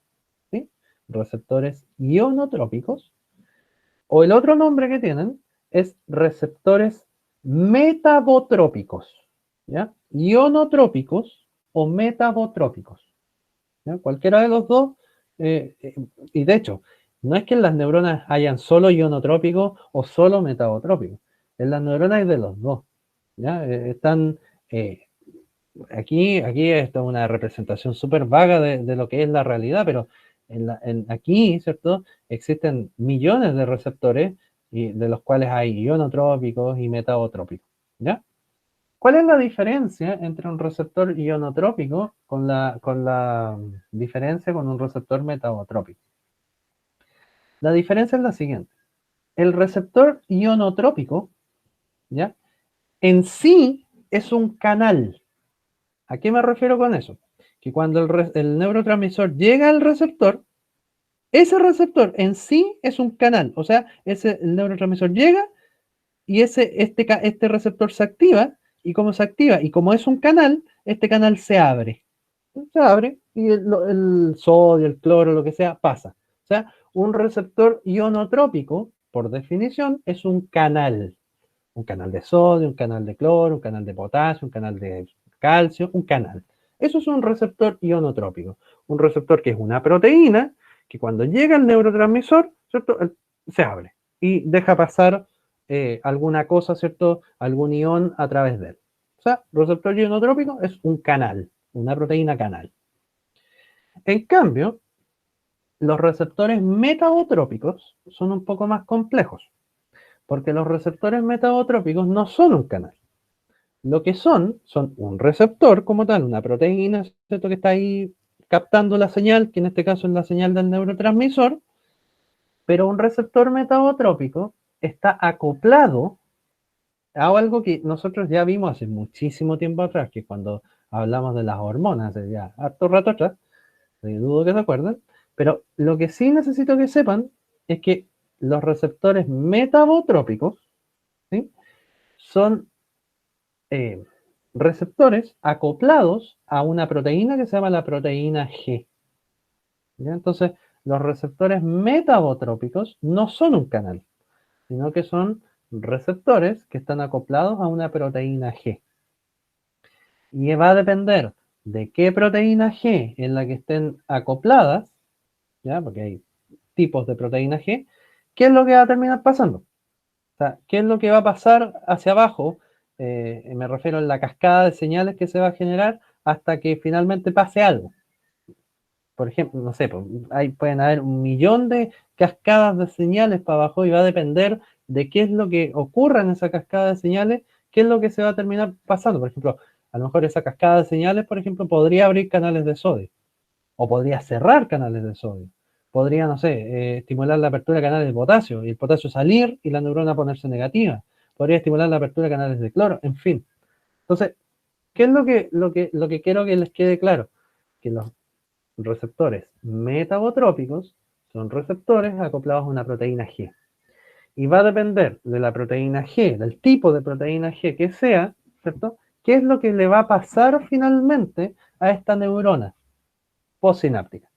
Speaker 1: ¿sí? Receptores ionotrópicos. O el otro nombre que tienen es receptores metabotrópicos, ¿ya? Ionotrópicos o metabotrópicos, ¿ya? Cualquiera de los dos, y de hecho, no es que en las neuronas hayan solo ionotrópicos o solo metabotrópicos, en las neuronas hay de los dos, ¿ya? Eh, aquí esto es una representación súper vaga de lo que es la realidad, pero aquí, ¿cierto? Existen millones de receptores y de los cuales hay ionotrópicos y metabotrópicos, ¿ya? ¿Cuál es la diferencia entre un receptor ionotrópico con la diferencia con un receptor metabotrópico? La diferencia es la siguiente. El receptor ionotrópico, ¿ya? En sí es un canal. ¿A qué me refiero con eso? Que cuando el neurotransmisor llega al receptor, ese receptor en sí es un canal. O sea, el neurotransmisor llega y este receptor se activa, y como se activa, y como es un canal, este canal se abre. Se abre y el sodio, el cloro, lo que sea, pasa. O sea, un receptor ionotrópico, por definición, es un canal. Un canal de sodio, un canal de cloro, un canal de potasio, un canal de calcio, un canal. Eso es un receptor ionotrópico. Un receptor que es una proteína que cuando llega al neurotransmisor, ¿cierto? Se abre y deja pasar alguna cosa, ¿cierto? Algún ion a través de él. O sea, receptor ionotrópico es un canal, una proteína canal. En cambio, los receptores metabotrópicos son un poco más complejos, porque los receptores metabotrópicos no son un canal. Lo que son un receptor como tal, una proteína, ¿cierto? Que está ahí captando la señal, que en este caso es la señal del neurotransmisor, pero un receptor metabotrópico está acoplado a algo que nosotros ya vimos hace muchísimo tiempo atrás, que cuando hablamos de las hormonas, hace ya harto rato atrás, dudo que se acuerden, pero lo que sí necesito que sepan es que los receptores metabotrópicos, ¿sí? Son receptores acoplados a una proteína que se llama la proteína G. ¿Ya? Entonces, los receptores metabotrópicos no son un canal, sino que son receptores que están acoplados a una proteína G. Y va a depender de qué proteína G en la que estén acopladas, ¿ya? Porque hay tipos de proteína G, ¿qué es lo que va a terminar pasando? O sea, ¿qué es lo que va a pasar hacia abajo? Me refiero a la cascada de señales que se va a generar hasta que finalmente pase algo. Por ejemplo, no sé, pueden haber 1.000.000 de cascadas de señales para abajo y va a depender de qué es lo que ocurra en esa cascada de señales, qué es lo que se va a terminar pasando. Por ejemplo, a lo mejor esa cascada de señales, por ejemplo, podría abrir canales de sodio o podría cerrar canales de sodio. Podría, no sé, estimular la apertura de canales de potasio y el potasio salir y la neurona ponerse negativa. Podría estimular la apertura de canales de cloro, en fin. Entonces, ¿qué es lo que quiero que les quede claro? Que los receptores metabotrópicos son receptores acoplados a una proteína G. Y va a depender de la proteína G, del tipo de proteína G que sea, ¿cierto? ¿Qué es lo que le va a pasar finalmente a esta neurona postsináptica?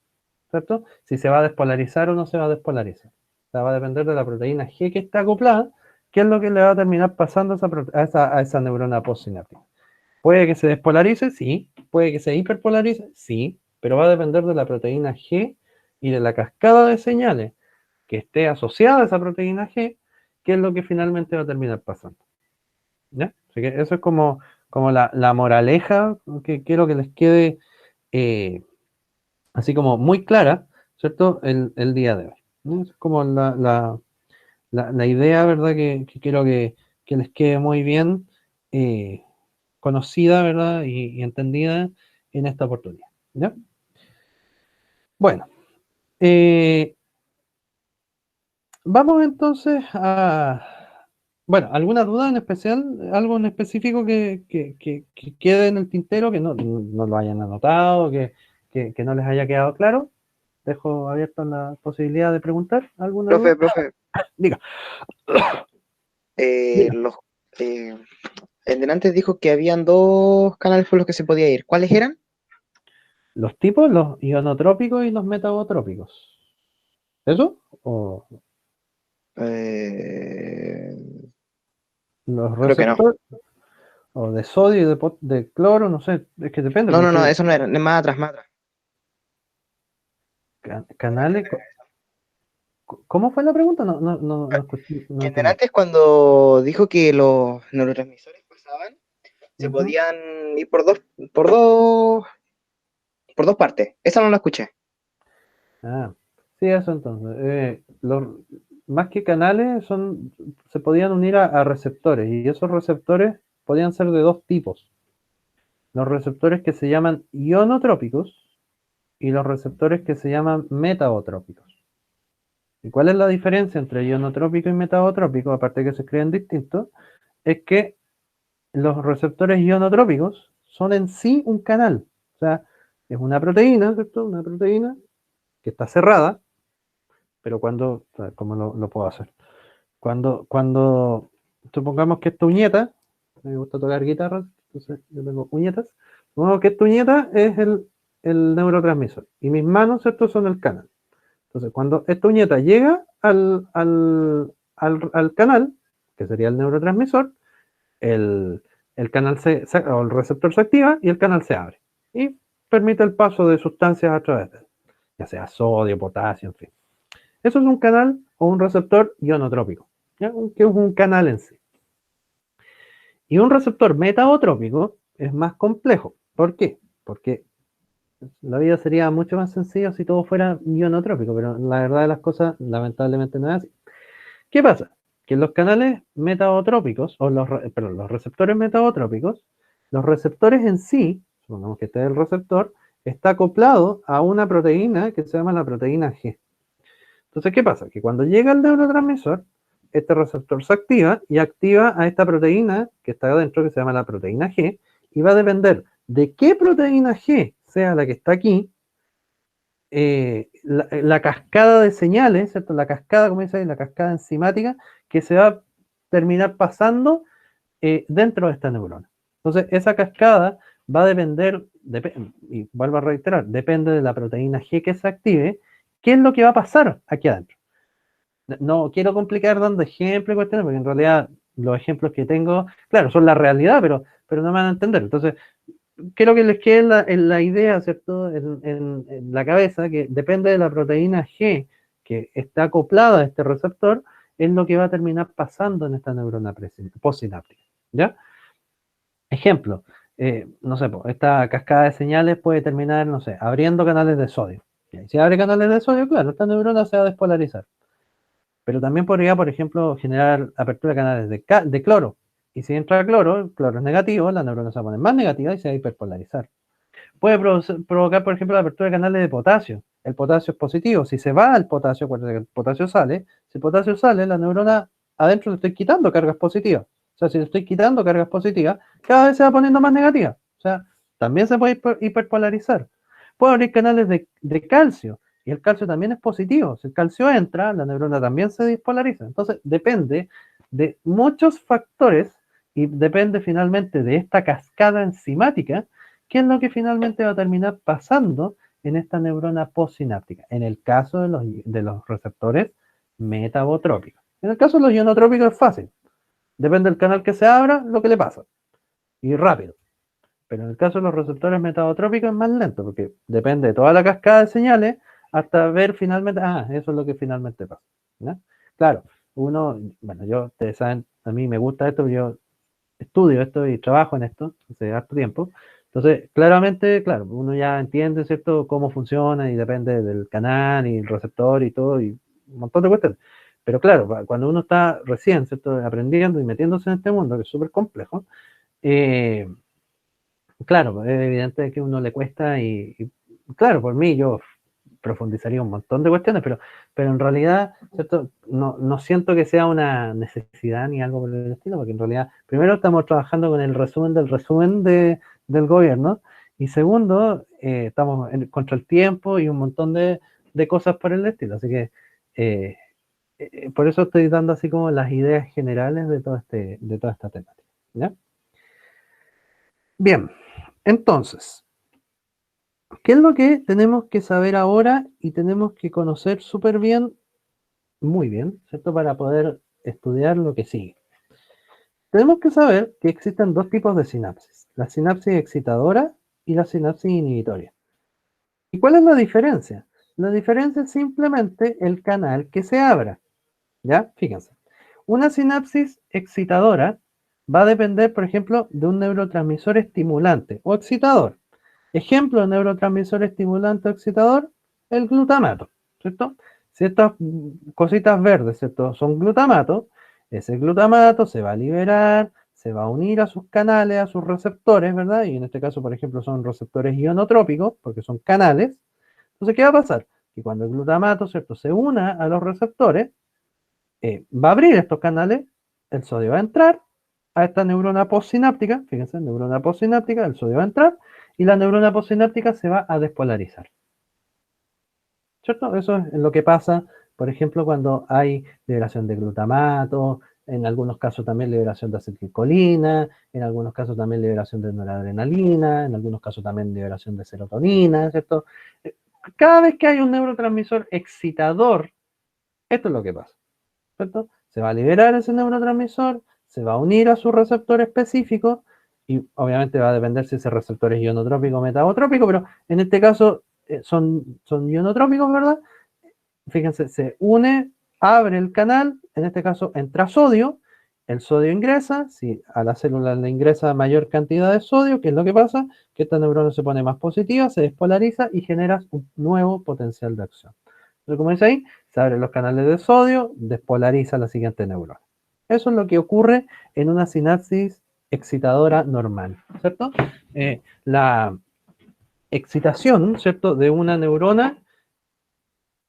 Speaker 1: ¿Cierto? Si se va a despolarizar o no se va a despolarizar. O sea, va a depender de la proteína G que está acoplada, qué es lo que le va a terminar pasando a esa neurona postsináptica. ¿Puede que se despolarice? Sí. ¿Puede que se hiperpolarice? Sí. Pero va a depender de la proteína G y de la cascada de señales que esté asociada a esa proteína G, qué es lo que finalmente va a terminar pasando. ¿Ya? Así que eso es como la moraleja que quiero que les quede así como muy clara, ¿cierto? El día de hoy, ¿no? Es como la idea, ¿verdad? Que quiero que les quede muy bien conocida, ¿verdad? Y entendida en esta oportunidad, ¿ya? Bueno, vamos entonces a... Bueno, ¿alguna duda en especial? ¿Algo en específico que quede en el tintero, que no lo hayan anotado, que no les haya quedado claro? Dejo abierta la posibilidad de preguntar. ¿Alguna duda?
Speaker 5: Profe,
Speaker 1: Diga. Diga.
Speaker 5: los, eh, el delante dijo que habían dos canales por los que se podía ir. ¿Cuáles eran?
Speaker 1: Los tipos, los ionotrópicos y los metabotrópicos. ¿Eso? ¿O
Speaker 5: Eh,
Speaker 1: los
Speaker 5: creo que no.
Speaker 1: receptores? ¿O de sodio y de cloro? No sé, es que depende.
Speaker 5: No,
Speaker 1: Porque
Speaker 5: eso no era. Más atrás, más atrás.
Speaker 1: canales... ¿Cómo fue la pregunta? No
Speaker 5: Que en
Speaker 1: entendí.
Speaker 5: delante es cuando dijo que los neurotransmisores pasaban, se
Speaker 1: Ujú.
Speaker 5: podían ir por dos, por dos partes. Esa no la escuché.
Speaker 1: Ah, sí, eso entonces. Más que canales, se podían unir a receptores, y esos receptores podían ser de dos tipos. Los receptores que se llaman ionotrópicos y los receptores que se llaman metabotrópicos. ¿Y cuál es la diferencia entre ionotrópico y metabotrópico? Aparte de que se escriben distintos, es que los receptores ionotrópicos son en sí un canal. O sea, es una proteína, ¿cierto? Una proteína que está cerrada, pero cuando, o sea, ¿cómo lo puedo hacer? Cuando supongamos que esta uñeta, me gusta tocar guitarras, entonces yo tengo uñetas, supongamos que esta uñeta es el neurotransmisor y mis manos, estos son el canal. Entonces, cuando esta uñeta llega al canal, que sería el neurotransmisor, el canal o el receptor se activa y el canal se abre. Y permite el paso de sustancias a través de él, ya sea sodio, potasio, en fin. Eso es un canal o un receptor ionotrópico, ¿ya? Que es un canal en sí. Y un receptor metabotrópico es más complejo. ¿Por qué? Porque la vida sería mucho más sencilla si todo fuera ionotrópico, pero la verdad de las cosas lamentablemente no es así. ¿Qué pasa? Que los canales metabotrópicos, o los receptores metabotrópicos, los receptores en sí, supongamos que este es el receptor, está acoplado a una proteína que se llama la proteína G. Entonces, ¿qué pasa? Que cuando llega el neurotransmisor, este receptor se activa y activa a esta proteína que está adentro, que se llama la proteína G, y va a depender de qué proteína G sea la que está aquí, la cascada de señales, ¿cierto? La cascada, como dice ahí, la cascada enzimática, que se va a terminar pasando dentro de esta neurona. Entonces, esa cascada va a depender, y vuelvo a reiterar, depende de la proteína G que se active, qué es lo que va a pasar aquí adentro. No quiero complicar dando ejemplos y cuestiones, porque en realidad los ejemplos que tengo, claro, son la realidad, pero no me van a entender. Entonces, quiero que les quede en la idea, ¿cierto? En la cabeza, que depende de la proteína G que está acoplada a este receptor, es lo que va a terminar pasando en esta neurona postsináptica, ¿ya? Ejemplo, no sé, esta cascada de señales puede terminar, no sé, abriendo canales de sodio. Y si abre canales de sodio, claro, esta neurona se va a despolarizar. Pero también podría, por ejemplo, generar apertura de canales de cloro. Y si entra cloro, el cloro es negativo, la neurona se va a poner más negativa y se va a hiperpolarizar. Puede provocar, por ejemplo, la apertura de canales de potasio. El potasio es positivo. Si se va el potasio, acuérdense que el potasio sale. Si el potasio sale, la neurona adentro le estoy quitando cargas positivas. O sea, si le estoy quitando cargas positivas, cada vez se va poniendo más negativa. O sea, también se puede hiperpolarizar. Puedo abrir canales de calcio, y el calcio también es positivo. Si el calcio entra, la neurona también se despolariza. Entonces, depende de muchos factores y depende finalmente de esta cascada enzimática, qué es lo que finalmente va a terminar pasando en esta neurona postsináptica, en el caso de los receptores metabotrópicos. En el caso de los ionotrópicos es fácil. Depende del canal que se abra, lo que le pasa. Y rápido. Pero en el caso de los receptores metabotrópicos es más lento, porque depende de toda la cascada de señales hasta ver finalmente, eso es lo que finalmente pasa. ¿No? Claro, ustedes saben, a mí me gusta esto, yo estudio esto y trabajo en esto hace harto tiempo. Entonces, claramente, claro, uno ya entiende, ¿cierto?, cómo funciona y depende del canal y el receptor y todo, y un montón de cuestiones. Pero claro, cuando uno está recién, ¿cierto?, aprendiendo y metiéndose en este mundo, que es súper complejo, claro, es evidente que a uno le cuesta y claro, por mí yo profundizaría un montón de cuestiones, pero en realidad, ¿cierto? No siento que sea una necesidad ni algo por el estilo, porque en realidad, primero estamos trabajando con el resumen del resumen del gobierno, y segundo, estamos contra el tiempo y un montón de cosas por el estilo, así que por eso estoy dando así como las ideas generales de toda esta temática, ¿ya? Bien, entonces, ¿qué es lo que tenemos que saber ahora y tenemos que conocer súper bien, muy bien, ¿cierto? Para poder estudiar lo que sigue. Tenemos que saber que existen dos tipos de sinapsis, la sinapsis excitadora y la sinapsis inhibitoria. ¿Y cuál es la diferencia? La diferencia es simplemente el canal que se abra, ¿ya? Fíjense, una sinapsis excitadora va a depender, por ejemplo, de un neurotransmisor estimulante o excitador. Ejemplo de neurotransmisor estimulante o excitador, el glutamato, ¿cierto? Si estas cositas verdes, ¿cierto?, son glutamato, ese glutamato se va a liberar, se va a unir a sus canales, a sus receptores, ¿verdad? Y en este caso, por ejemplo, son receptores ionotrópicos, porque son canales. Entonces, ¿qué va a pasar? Que cuando el glutamato, ¿cierto?, se una a los receptores, va a abrir estos canales, el sodio va a entrar a esta neurona postsináptica, fíjense, neurona postsináptica, el sodio va a entrar, y la neurona postsináptica se va a despolarizar. ¿Cierto? Eso es lo que pasa, por ejemplo, cuando hay liberación de glutamato, en algunos casos también liberación de acetilcolina, en algunos casos también liberación de noradrenalina, en algunos casos también liberación de serotonina, ¿cierto? Cada vez que hay un neurotransmisor excitador, esto es lo que pasa, ¿cierto? Se va a liberar ese neurotransmisor, se va a unir a su receptor específico, y obviamente va a depender si ese receptor es ionotrópico o metabotrópico, pero en este caso son ionotrópicos, ¿verdad? Fíjense, se une, abre el canal, en este caso entra sodio, el sodio ingresa, si a la célula le ingresa mayor cantidad de sodio, ¿qué es lo que pasa? Que esta neurona se pone más positiva, se despolariza y genera un nuevo potencial de acción. Entonces, como dice ahí, se abren los canales de sodio, despolariza la siguiente neurona. Eso es lo que ocurre en una sinapsis excitadora normal, ¿cierto? La excitación, ¿cierto?, de una neurona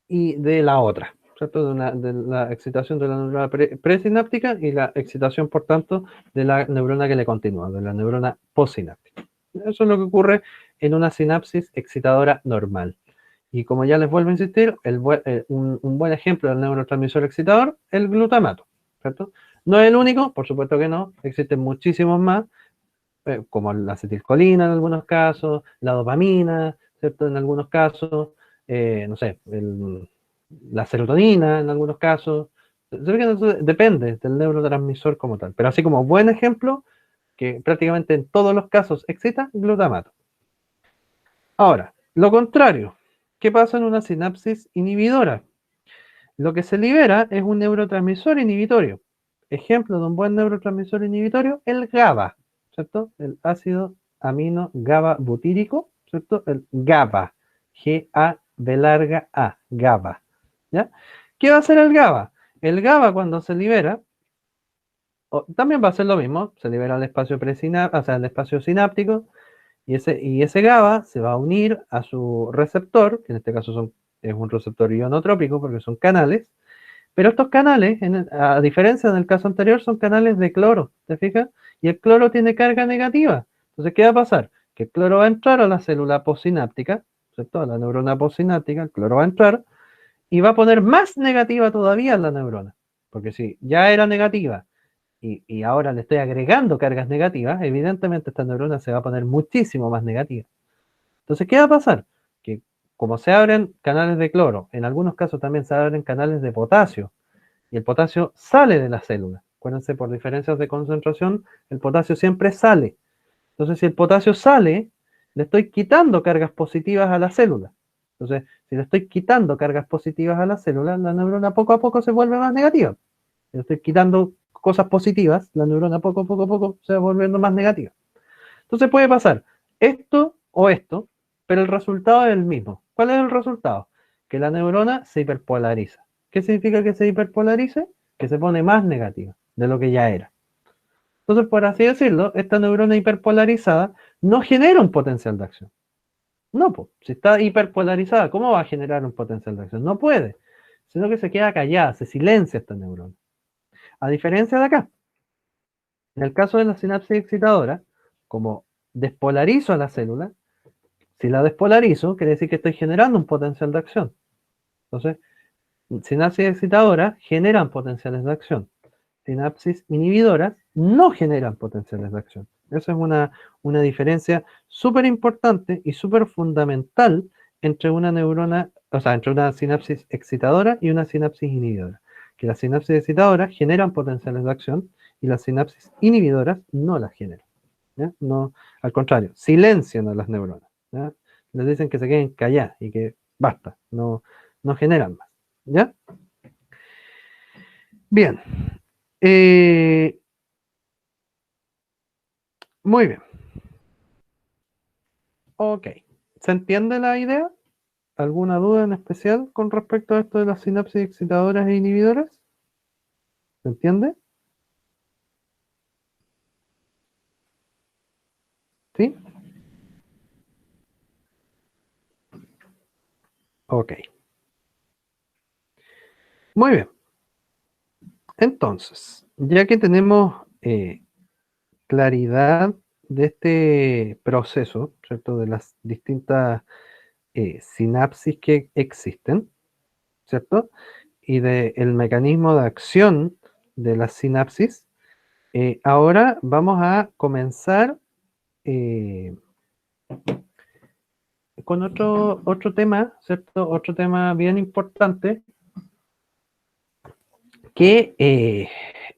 Speaker 1: y de la otra, ¿cierto? De la excitación de la neurona presináptica y la excitación, por tanto, de la neurona que le continúa, de la neurona postsináptica. Eso es lo que ocurre en una sinapsis excitadora normal. Y como ya les vuelvo a insistir, un buen ejemplo del neurotransmisor excitador, el glutamato, ¿cierto? No es el único, por supuesto que no, existen muchísimos más, como la acetilcolina en algunos casos, la dopamina, ¿cierto?, en algunos casos, no sé, la serotonina en algunos casos. Depende del neurotransmisor como tal, pero así como buen ejemplo, que prácticamente en todos los casos excita, glutamato. Ahora, lo contrario, ¿qué pasa en una sinapsis inhibidora? Lo que se libera es un neurotransmisor inhibitorio. Ejemplo de un buen neurotransmisor inhibitorio, el GABA, ¿cierto? El ácido amino GABA butírico, ¿cierto? El GABA, G-A-B larga A, GABA, ¿ya? ¿Qué va a hacer el GABA? El GABA cuando se libera, también va a hacer lo mismo, se libera el espacio el espacio sináptico, y ese GABA se va a unir a su receptor, que en este caso es un receptor ionotrópico porque son canales, pero estos canales, a diferencia del caso anterior, son canales de cloro, ¿te fijas? Y el cloro tiene carga negativa. Entonces, ¿qué va a pasar? Que el cloro va a entrar a la célula postsináptica, ¿cierto? A la neurona postsináptica, el cloro va a entrar y va a poner más negativa todavía a la neurona. Porque si ya era negativa y ahora le estoy agregando cargas negativas, evidentemente esta neurona se va a poner muchísimo más negativa. Entonces, ¿qué va a pasar? Que como se abren canales de cloro, en algunos casos también se abren canales de potasio, y el potasio sale de la célula. Acuérdense, por diferencias de concentración, el potasio siempre sale. Entonces, si el potasio sale, le estoy quitando cargas positivas a la célula. Entonces, si le estoy quitando cargas positivas a la célula, la neurona poco a poco se vuelve más negativa. Si le estoy quitando cosas positivas, la neurona poco a poco se va volviendo más negativa. Entonces puede pasar esto o esto, pero el resultado es el mismo. ¿Cuál es el resultado? Que la neurona se hiperpolariza. ¿Qué significa que se hiperpolarice? Que se pone más negativa de lo que ya era. Entonces, por así decirlo, esta neurona hiperpolarizada no genera un potencial de acción. No, pues, si está hiperpolarizada, ¿cómo va a generar un potencial de acción? No puede, sino que se queda callada, se silencia esta neurona. A diferencia de acá, en el caso de la sinapsis excitadora, como despolarizo a la célula, si la despolarizo, quiere decir que estoy generando un potencial de acción. Entonces, sinapsis excitadoras generan potenciales de acción. Sinapsis inhibidoras no generan potenciales de acción. Esa es una diferencia súper importante y súper fundamental entre una neurona, o sea, entre una sinapsis excitadora y una sinapsis inhibidora. Que las sinapsis excitadoras generan potenciales de acción y las sinapsis inhibidoras no las generan. ¿Ya? No, al contrario, silencian a las neuronas. ¿Ya? Les dicen que se queden calladas y que basta, no generan más. ¿Ya? Bien. Muy bien. Ok. ¿Se entiende la idea? ¿Alguna duda en especial con respecto a esto de las sinapsis excitadoras e inhibidoras? ¿Se entiende? ¿Sí? Ok. Muy bien. Entonces, ya que tenemos claridad de este proceso, ¿cierto? De las distintas sinapsis que existen, ¿cierto? Y del mecanismo de acción de las sinapsis, ahora vamos a comenzar con otro tema, ¿cierto? Otro tema bien importante que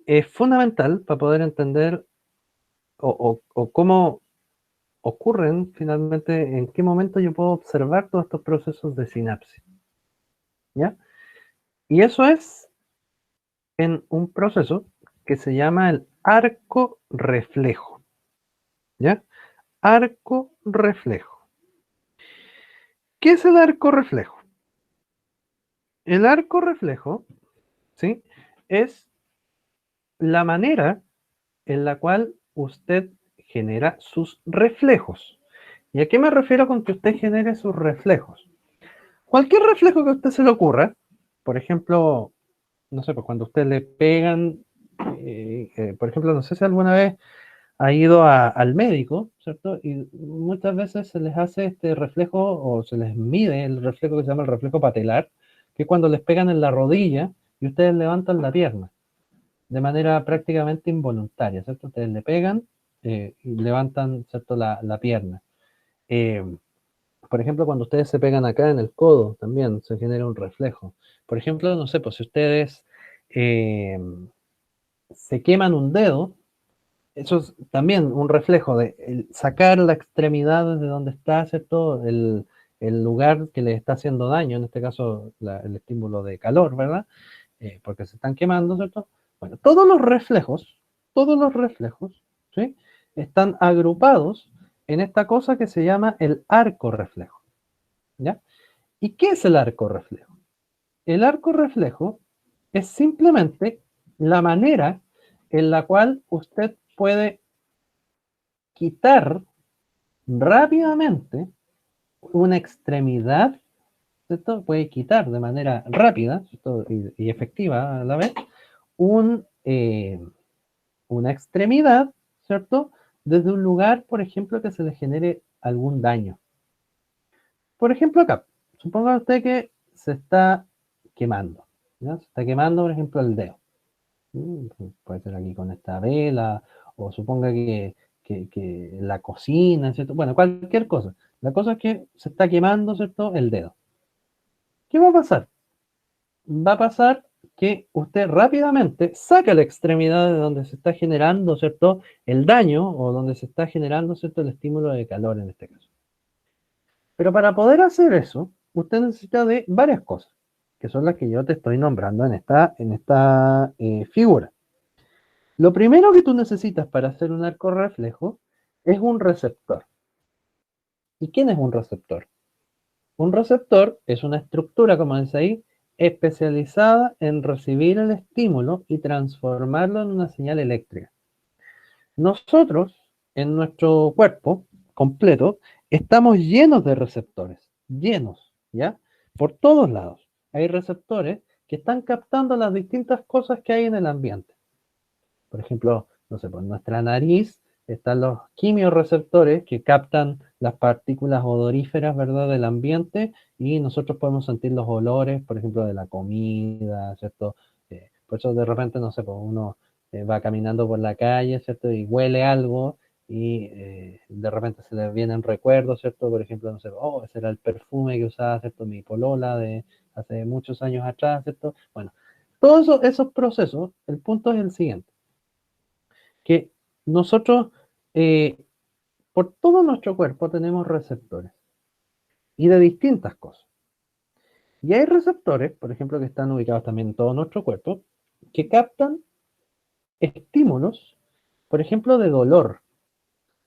Speaker 1: es fundamental para poder entender o cómo ocurren finalmente, en qué momento yo puedo observar todos estos procesos de sinapsis, ¿ya? Y eso es en un proceso que se llama el arco reflejo, ¿ya? Arco reflejo. ¿Qué es el arco reflejo? El arco reflejo, ¿sí? Es la manera en la cual usted genera sus reflejos. ¿Y a qué me refiero con que usted genere sus reflejos? Cualquier reflejo que a usted se le ocurra, por ejemplo, no sé, pues cuando a usted le pegan, por ejemplo, no sé si alguna vez ha ido al médico, ¿cierto? Y muchas veces se les hace este reflejo o se les mide el reflejo que se llama el reflejo patelar, que es cuando les pegan en la rodilla y ustedes levantan la pierna de manera prácticamente involuntaria, ¿cierto? Ustedes le pegan y levantan, ¿cierto? La pierna. Eh, por ejemplo, cuando ustedes se pegan acá en el codo, también se genera un reflejo. Por ejemplo, no sé, pues si ustedes eh, se queman un dedo, eso es también un reflejo de sacar la extremidad de donde está, ¿cierto? El lugar que le está haciendo daño, en este caso el estímulo de calor, ¿verdad? Porque se están quemando, ¿cierto? Bueno, todos los reflejos, ¿sí? Están agrupados en esta cosa que se llama el arco reflejo, ¿ya? ¿Y qué es el arco reflejo? El arco reflejo es simplemente la manera en la cual usted puede quitar rápidamente una extremidad, ¿cierto? Puede quitar de manera rápida, ¿cierto? Y efectiva a la vez un, una extremidad, ¿cierto? Desde un lugar, por ejemplo, que se le genere algún daño. Por ejemplo, acá, suponga usted que se está quemando, ¿ya? Se está quemando, por ejemplo, el dedo. Puede ser aquí con esta vela, o suponga que la cocina, ¿cierto? Bueno, cualquier cosa. La cosa es que se está quemando, ¿cierto? El dedo. ¿Qué va a pasar? Va a pasar que usted rápidamente saca la extremidad de donde se está generando, ¿cierto? El daño, o donde se está generando, ¿cierto? El estímulo de calor en este caso. Pero para poder hacer eso, usted necesita de varias cosas, que son las que yo te estoy nombrando en esta figura. Lo primero que tú necesitas para hacer un arco reflejo es un receptor. ¿Y quién es un receptor? Un receptor es una estructura, como dice ahí, especializada en recibir el estímulo y transformarlo en una señal eléctrica. Nosotros, en nuestro cuerpo completo, estamos llenos de receptores, llenos, ¿ya? Por todos lados. Hay receptores que están captando las distintas cosas que hay en el ambiente. Por ejemplo, no sé, por nuestra nariz están los quimiorreceptores que captan las partículas odoríferas, ¿verdad?, del ambiente, y nosotros podemos sentir los olores, por ejemplo, de la comida, ¿cierto? Por eso de repente, no sé, pues uno va caminando por la calle, ¿cierto? Y huele algo y de repente se le vienen recuerdos, ¿cierto? Por ejemplo, no sé, oh, ese era el perfume que usaba, ¿cierto? Mi polola de hace muchos años atrás, ¿cierto? Bueno, todos esos procesos, el punto es el siguiente, que nosotros por todo nuestro cuerpo tenemos receptores y de distintas cosas. Y hay receptores, por ejemplo, que están ubicados también en todo nuestro cuerpo, que captan estímulos, por ejemplo, de dolor,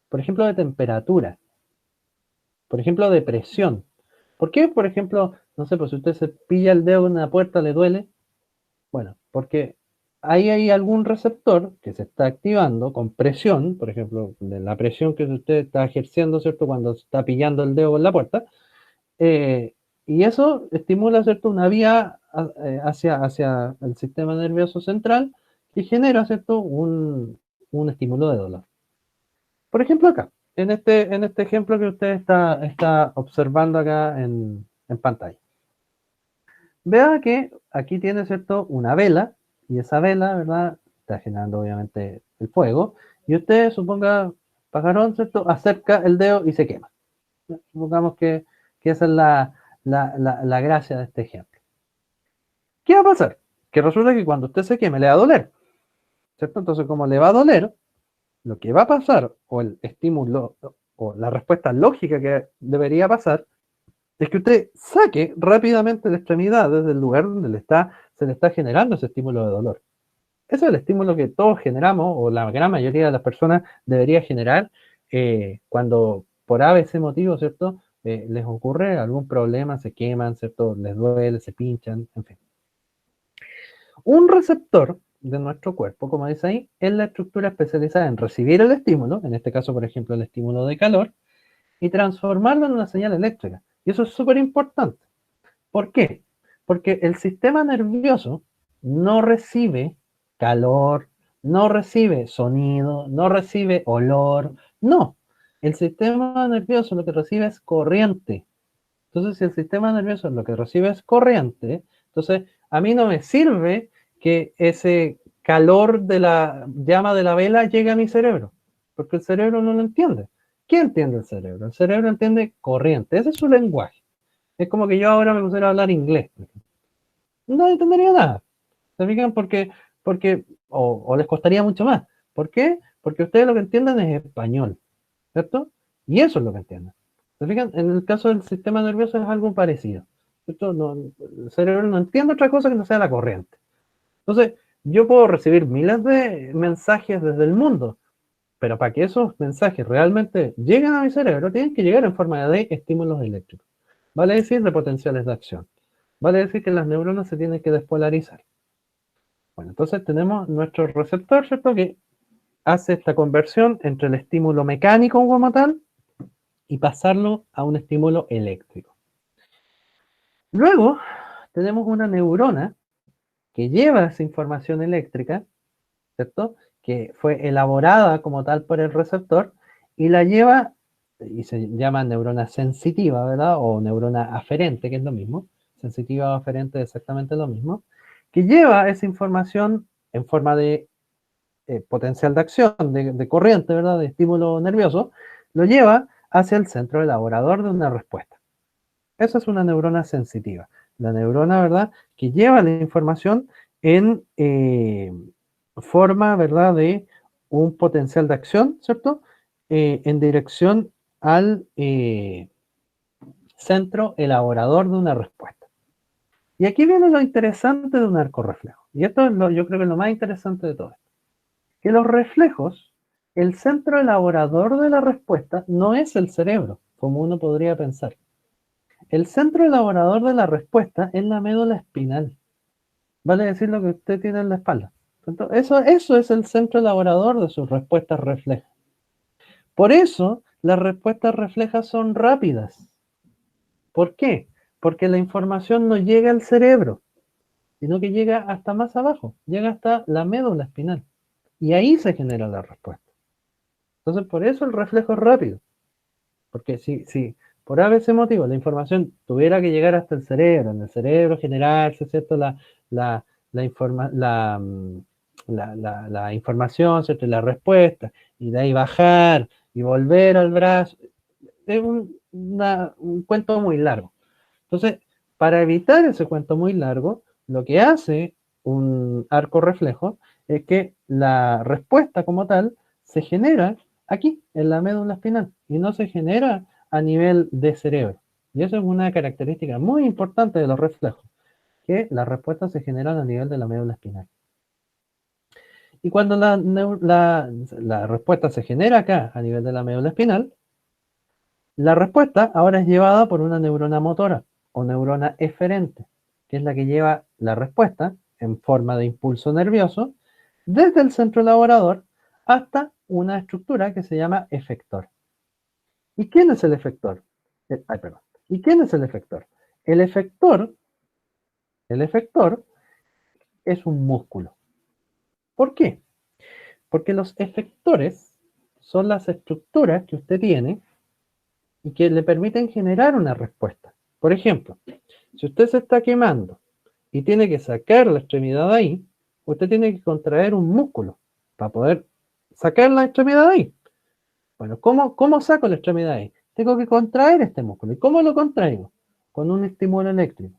Speaker 1: por ejemplo, de temperatura, por ejemplo, de presión. ¿Por qué, por ejemplo, no sé, pues si usted se pilla el dedo en una puerta, le duele? Bueno, porque ahí hay algún receptor que se está activando con presión, por ejemplo, de la presión que usted está ejerciendo, ¿cierto? Cuando está pillando el dedo en la puerta, y eso estimula, ¿cierto?, una vía hacia el sistema nervioso central que genera, ¿cierto?, un estímulo de dolor. Por ejemplo, acá, en este ejemplo que usted está observando acá en pantalla. Vea que aquí tiene, ¿cierto?, una vela, y esa vela, ¿verdad?, está generando obviamente el fuego, y usted, suponga, pajarón, ¿cierto?, acerca el dedo y se quema. Supongamos que esa es la gracia de este ejemplo. ¿Qué va a pasar? Que resulta que cuando usted se queme le va a doler, ¿cierto? Entonces, como le va a doler, lo que va a pasar, o el estímulo, o la respuesta lógica que debería pasar, es que usted saque rápidamente la extremidad desde el lugar donde se le está generando ese estímulo de dolor. Ese es el estímulo que todos generamos, o la gran mayoría de las personas debería generar cuando por ABC motivo, ¿cierto?, les ocurre algún problema, se queman, ¿cierto?, les duele, se pinchan, en fin. Un receptor de nuestro cuerpo, como dice ahí, es la estructura especializada en recibir el estímulo, en este caso, por ejemplo, el estímulo de calor, y transformarlo en una señal eléctrica. Y eso es súper importante. ¿Por qué? Porque el sistema nervioso no recibe calor, no recibe sonido, no recibe olor, no. El sistema nervioso lo que recibe es corriente. Entonces, si el sistema nervioso lo que recibe es corriente, entonces a mí no me sirve que ese calor de la llama de la vela llegue a mi cerebro, porque el cerebro no lo entiende. ¿Qué entiende el cerebro? El cerebro entiende corriente, ese es su lenguaje. Es como que yo ahora me pusiera a hablar inglés. No entendería nada. ¿Se fijan? O les costaría mucho más. ¿Por qué? Porque ustedes lo que entienden es español, ¿cierto? Y eso es lo que entienden. ¿Se fijan? En el caso del sistema nervioso es algo parecido, ¿cierto? No, el cerebro no entiende otra cosa que no sea la corriente. Entonces, yo puedo recibir miles de mensajes desde el mundo, pero para que esos mensajes realmente lleguen a mi cerebro, tienen que llegar en forma de estímulos eléctricos. Vale decir, de potenciales de acción. Vale decir que las neuronas se tienen que despolarizar. Bueno, entonces tenemos nuestro receptor, ¿cierto?, que hace esta conversión entre el estímulo mecánico como tal y pasarlo a un estímulo eléctrico. Luego tenemos una neurona que lleva esa información eléctrica, ¿cierto?, que fue elaborada como tal por el receptor, y la lleva y se llama neurona sensitiva, ¿verdad? O neurona aferente, que es lo mismo. Sensitiva o aferente es exactamente lo mismo. Que lleva esa información en forma de potencial de acción, de corriente, ¿verdad? De estímulo nervioso, lo lleva hacia el centro elaborador de una respuesta. Esa es una neurona sensitiva. La neurona, ¿verdad? Que lleva la información en forma, ¿verdad? De un potencial de acción, ¿cierto? En dirección al centro elaborador de una respuesta. Y aquí viene lo interesante de un arco reflejo. Y esto es yo creo que es lo más interesante de todo esto. Que los reflejos, el centro elaborador de la respuesta no es el cerebro, como uno podría pensar. El centro elaborador de la respuesta es la médula espinal. Vale decir lo que usted tiene en la espalda. Entonces, eso es el centro elaborador de sus respuestas reflejas. Por eso, las respuestas reflejas son rápidas. ¿Por qué? Porque la información no llega al cerebro, sino que llega hasta más abajo, llega hasta la médula espinal. Y ahí se genera la respuesta. Entonces, por eso el reflejo es rápido. Porque si por ese motivo la información tuviera que llegar hasta el cerebro, en el cerebro generarse, ¿cierto? La información, ¿cierto? La respuesta, y de ahí bajar y volver al brazo, es un cuento muy largo. Entonces, para evitar ese cuento muy largo, lo que hace un arco reflejo es que la respuesta como tal se genera aquí, en la médula espinal, y no se genera a nivel de cerebro. Y eso es una característica muy importante de los reflejos, que las respuestas se generan a nivel de la médula espinal. Y cuando la respuesta se genera acá, a nivel de la médula espinal, la respuesta ahora es llevada por una neurona motora o neurona eferente, que es la que lleva la respuesta en forma de impulso nervioso desde el centro elaborador hasta una estructura que se llama efector. ¿Y quién es el efector? Perdón. ¿Y quién es el efector? El efector es un músculo. ¿Por qué? Porque los efectores son las estructuras que usted tiene y que le permiten generar una respuesta. Por ejemplo, si usted se está quemando y tiene que sacar la extremidad de ahí, usted tiene que contraer un músculo para poder sacar la extremidad de ahí. Bueno, ¿cómo saco la extremidad de ahí? Tengo que contraer este músculo. ¿Y cómo lo contraigo? Con un estímulo eléctrico.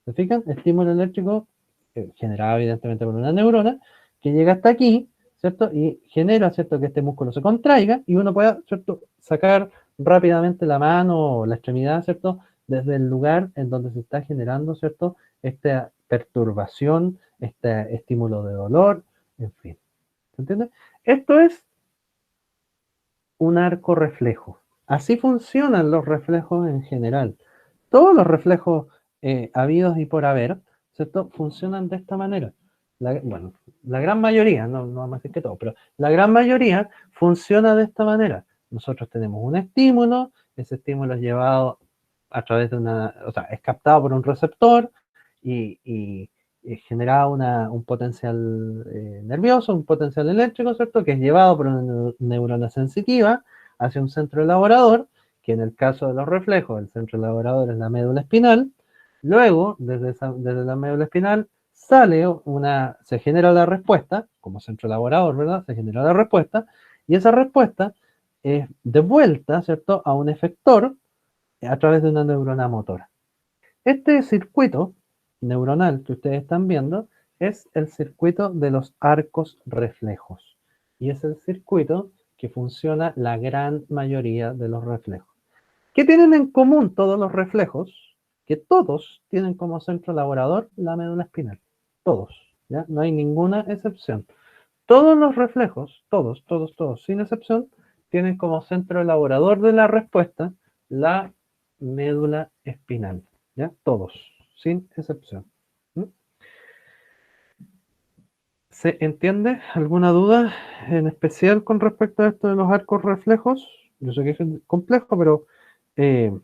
Speaker 1: ¿Se fijan? Estímulo eléctrico generado evidentemente por una neurona que llega hasta aquí, ¿cierto? Y genera, ¿cierto? Que este músculo se contraiga y uno pueda, ¿cierto? Sacar rápidamente la mano o la extremidad, ¿cierto? Desde el lugar en donde se está generando, ¿cierto? Esta perturbación, este estímulo de dolor, en fin. ¿Se entiende? Esto es un arco reflejo. Así funcionan los reflejos en general. Todos los reflejos habidos y por haber, ¿cierto? Funcionan de esta manera. Bueno, la gran mayoría, no vamos a decir que todo, pero la gran mayoría funciona de esta manera. Nosotros tenemos un estímulo, ese estímulo es llevado a través de es captado por un receptor y genera un potencial nervioso, un potencial eléctrico, ¿cierto? Que es llevado por una neurona sensitiva hacia un centro elaborador, que en el caso de los reflejos, el centro elaborador es la médula espinal. Luego, desde la médula espinal, se genera la respuesta, como centro elaborador, ¿verdad? Se genera la respuesta, y esa respuesta es devuelta, ¿cierto?, a un efector a través de una neurona motora. Este circuito neuronal que ustedes están viendo es el circuito de los arcos reflejos, y es el circuito que funciona la gran mayoría de los reflejos. ¿Qué tienen en común todos los reflejos? Que todos tienen como centro elaborador la médula espinal. Todos, ¿ya? No hay ninguna excepción. Todos los reflejos, todos, sin excepción, tienen como centro elaborador de la respuesta la médula espinal, ¿ya? Todos, sin excepción. ¿Mm? ¿Se entiende? ¿Alguna duda en especial con respecto a esto de los arcos reflejos? Yo sé que es complejo, pero ¿se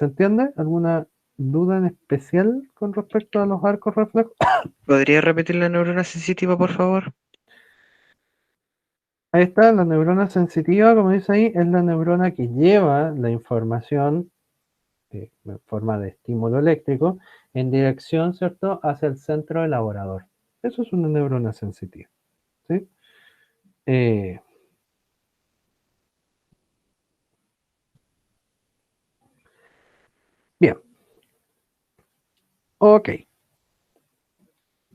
Speaker 1: entiende? ¿Alguna duda en especial con respecto a los arcos reflejos?
Speaker 5: ¿Podría repetir la neurona sensitiva, por favor?
Speaker 1: Ahí está, la neurona sensitiva, como dice ahí, es la neurona que lleva la información en forma de estímulo eléctrico en dirección, ¿cierto?, hacia el centro elaborador. Eso es una neurona sensitiva, ¿sí? Eh, bien, ok.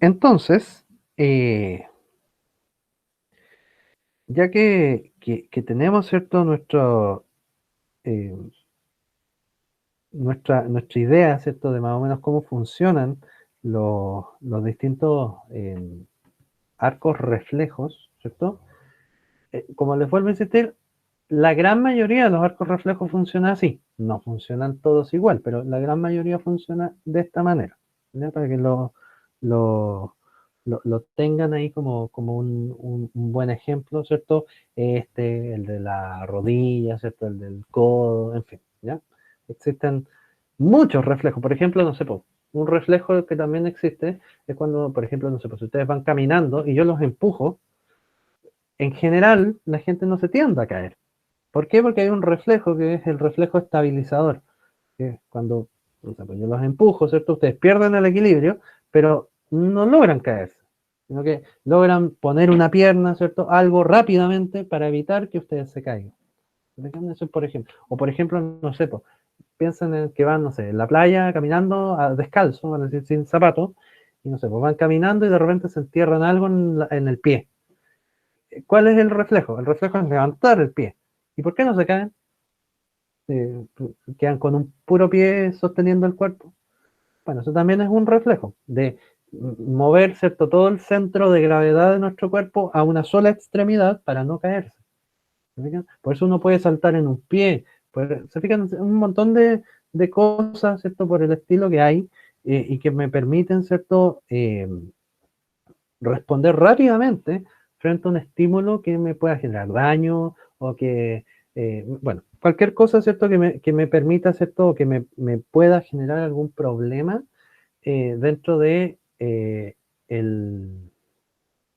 Speaker 1: Entonces, ya que tenemos, ¿cierto?, eh, nuestra idea, ¿cierto?, de más o menos cómo funcionan los distintos arcos reflejos, ¿cierto? Como les vuelvo a insistir, la gran mayoría de los arcos reflejos funciona así. No funcionan todos igual, pero la gran mayoría funciona de esta manera, ¿ya? Para que lo tengan ahí como un buen ejemplo, ¿cierto? El de la rodilla, ¿cierto? El del codo, en fin, ¿ya? Existen muchos reflejos. Por ejemplo, no sé, un reflejo que también existe es cuando, por ejemplo, no sé, si ustedes van caminando y yo los empujo, en general la gente no se tiende a caer. ¿Por qué? Porque hay un reflejo que es el reflejo estabilizador, que es cuando, no sé, pues yo los empujo, ¿cierto? Ustedes pierden el equilibrio, pero no logran caerse, sino que logran poner una pierna, ¿cierto? Algo rápidamente para evitar que ustedes se caigan. Eso, por ejemplo. O por ejemplo, no sé, pues, piensen en que van, no sé, en la playa caminando descalzo, van a decir sin zapatos, y no sé, pues van caminando y de repente se entierran algo en el pie. ¿Cuál es el reflejo? El reflejo es levantar el pie. ¿Y por qué no se caen? Quedan con un puro pie sosteniendo el cuerpo. Bueno, eso también es un reflejo de mover, ¿cierto?, todo el centro de gravedad de nuestro cuerpo a una sola extremidad para no caerse. ¿Se fijan? Por eso uno puede saltar en un pie. Se fijan, un montón de cosas, ¿cierto?, por el estilo que hay y que me permiten, ¿cierto?, responder rápidamente frente a un estímulo que me pueda generar daño o que, bueno, cualquier cosa, ¿cierto?, que me permita, ¿cierto?, o que me pueda generar algún problema dentro de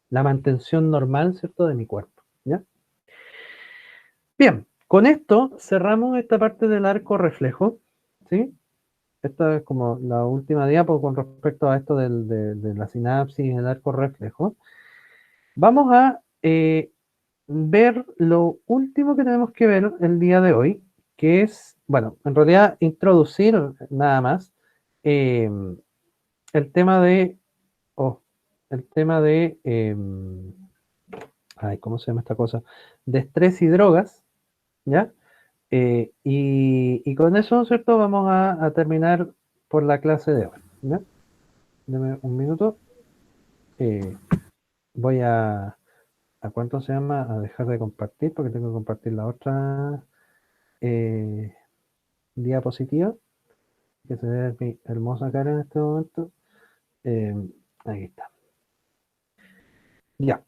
Speaker 1: la mantención normal, ¿cierto?, de mi cuerpo, ¿ya? Bien, con esto cerramos esta parte del arco reflejo, ¿sí? Esta es como la última diapo con respecto a esto de la sinapsis, el arco reflejo. Vamos a ver lo último que tenemos que ver el día de hoy, que es, bueno, en realidad introducir nada más eh, el tema de, oh, el tema de, ay, ¿cómo se llama esta cosa? De estrés y drogas, ¿ya? Y con eso, ¿cierto? Vamos a terminar por la clase de hoy, ¿ya? Deme un minuto. Eh, voy ¿a cuánto se llama? A dejar de compartir, porque tengo que compartir la otra eh, diapositiva, que se ve mi hermosa cara en este momento. Eh, Ahí está. Ya.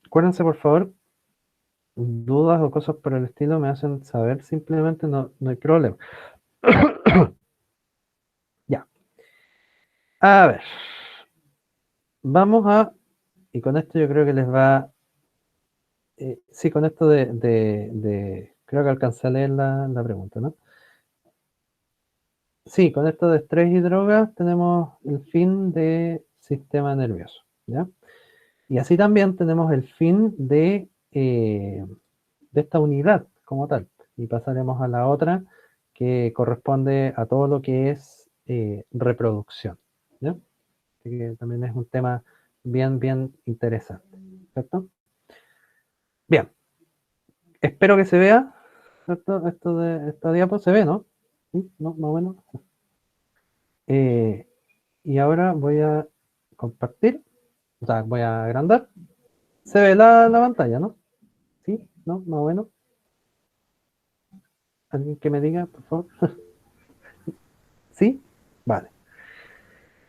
Speaker 1: Acuérdense, por favor, dudas o cosas por el estilo me hacen saber, simplemente no hay problema. Ya. A ver. Vamos y con esto yo creo que les va, sí, con esto creo que alcancé a leer la pregunta, ¿no? Sí, con esto de estrés y drogas tenemos el fin de sistema nervioso, ¿ya? Y así también tenemos el fin de esta unidad como tal. Y pasaremos a la otra que corresponde a todo lo que es reproducción, ¿ya? Así que también es un tema bien interesante, ¿cierto? Bien, espero que se vea, ¿cierto? Esto de esta diapo se ve, ¿no? ¿Sí? ¿No? Más o menos. Y ahora voy a compartir, o sea, voy a agrandar. Se ve la pantalla, ¿no? ¿Sí? ¿No? Más o menos. ¿Alguien que me diga, por favor? ¿Sí? Vale.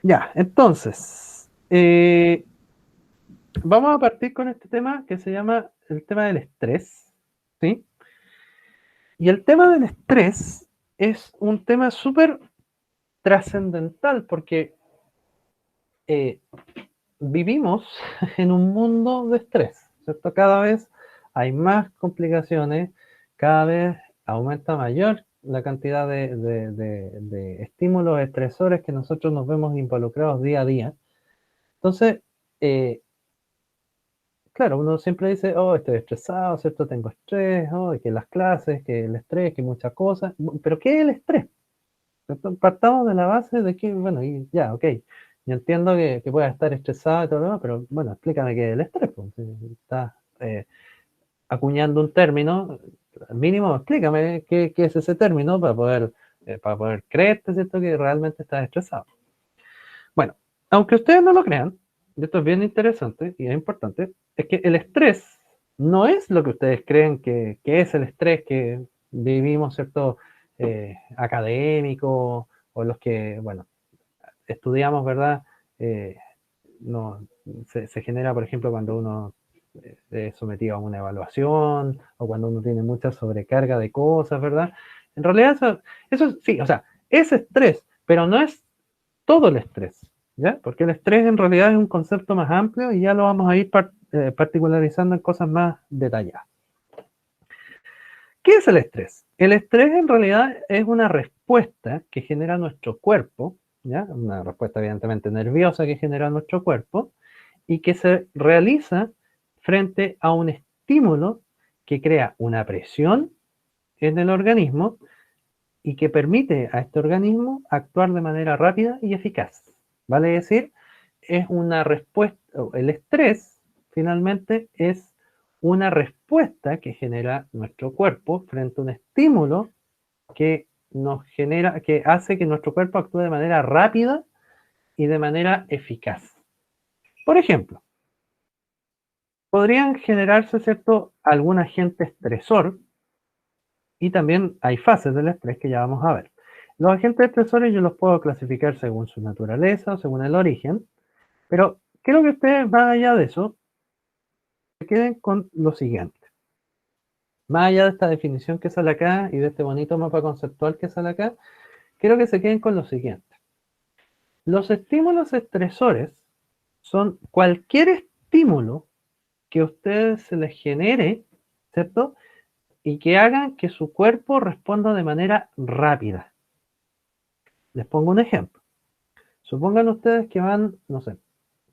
Speaker 1: Ya, entonces, vamos a partir con este tema que se llama el tema del estrés, ¿sí? Y el tema del estrés es un tema súper trascendental porque vivimos en un mundo de estrés, ¿cierto? Cada vez hay más complicaciones, cada vez aumenta mayor la cantidad de estímulos, estresores que nosotros nos vemos involucrados día a día. Entonces, claro, uno siempre dice, oh, estoy estresado, ¿cierto? Tengo estrés, oh, y que las clases, que el estrés, que muchas cosas. Pero ¿qué es el estrés? ¿Cierto? Partamos de la base de que, bueno, y ya, ok, yo entiendo que pueda estar estresado y todo lo demás, pero bueno, explícame qué es el estrés. Pues, si estás acuñando un término, al mínimo explícame qué es ese término para poder creerte, ¿cierto? Que realmente estás estresado. Bueno, aunque ustedes no lo crean, y esto es bien interesante y es importante, es que el estrés no es lo que ustedes creen que es el estrés que vivimos, ¿cierto? Académico, o los que, bueno, estudiamos, ¿verdad? No, se genera, por ejemplo, cuando uno es sometido a una evaluación, o cuando uno tiene mucha sobrecarga de cosas, ¿verdad? En realidad eso sí, o sea, es estrés, pero no es todo el estrés, ¿ya? Porque el estrés en realidad es un concepto más amplio y ya lo vamos a ir particularizando en cosas más detalladas. ¿Qué es el estrés? El estrés en realidad es una respuesta que genera nuestro cuerpo, ¿ya? Una respuesta evidentemente nerviosa que genera nuestro cuerpo y que se realiza frente a un estímulo que crea una presión en el organismo y que permite a este organismo actuar de manera rápida y eficaz. Vale decir, es una respuesta, el estrés finalmente es una respuesta que genera nuestro cuerpo frente a un estímulo que nos genera, que hace que nuestro cuerpo actúe de manera rápida y de manera eficaz. Por ejemplo, podrían generarse, ¿cierto?, algún agente estresor, y también hay fases del estrés que ya vamos a ver. Los agentes estresores yo los puedo clasificar según su naturaleza o según el origen, pero quiero que ustedes, más allá de eso, se queden con lo siguiente. Más allá de esta definición que sale acá y de este bonito mapa conceptual que sale acá, quiero que se queden con lo siguiente. Los estímulos estresores son cualquier estímulo que a ustedes se les genere, ¿cierto? Y que hagan que su cuerpo responda de manera rápida. Les pongo un ejemplo. Supongan ustedes que van, no sé,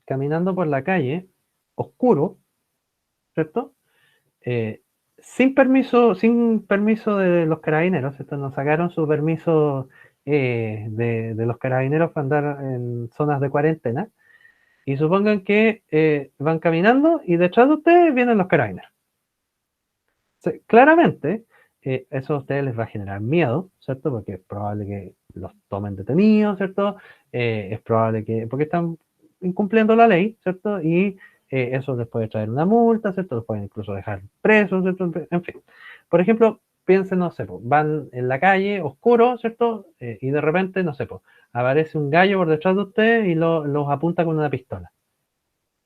Speaker 1: caminando por la calle, oscuro, ¿cierto? Sin permiso de los carabineros, ¿cierto? Nos sacaron su permiso de los carabineros para andar en zonas de cuarentena. Y supongan que van caminando y detrás de ustedes vienen los carabineros. Claramente, eso a ustedes les va a generar miedo, ¿cierto? Porque es probable que los tomen detenidos, ¿cierto? Es probable que, porque están incumpliendo la ley, ¿cierto? Y eso les puede traer una multa, ¿cierto? Los pueden incluso dejar presos, ¿cierto? En fin. Por ejemplo, piensen, no sé, van en la calle, oscuro, ¿cierto? Y de repente, no sé, aparece un gallo por detrás de ustedes y los apunta con una pistola.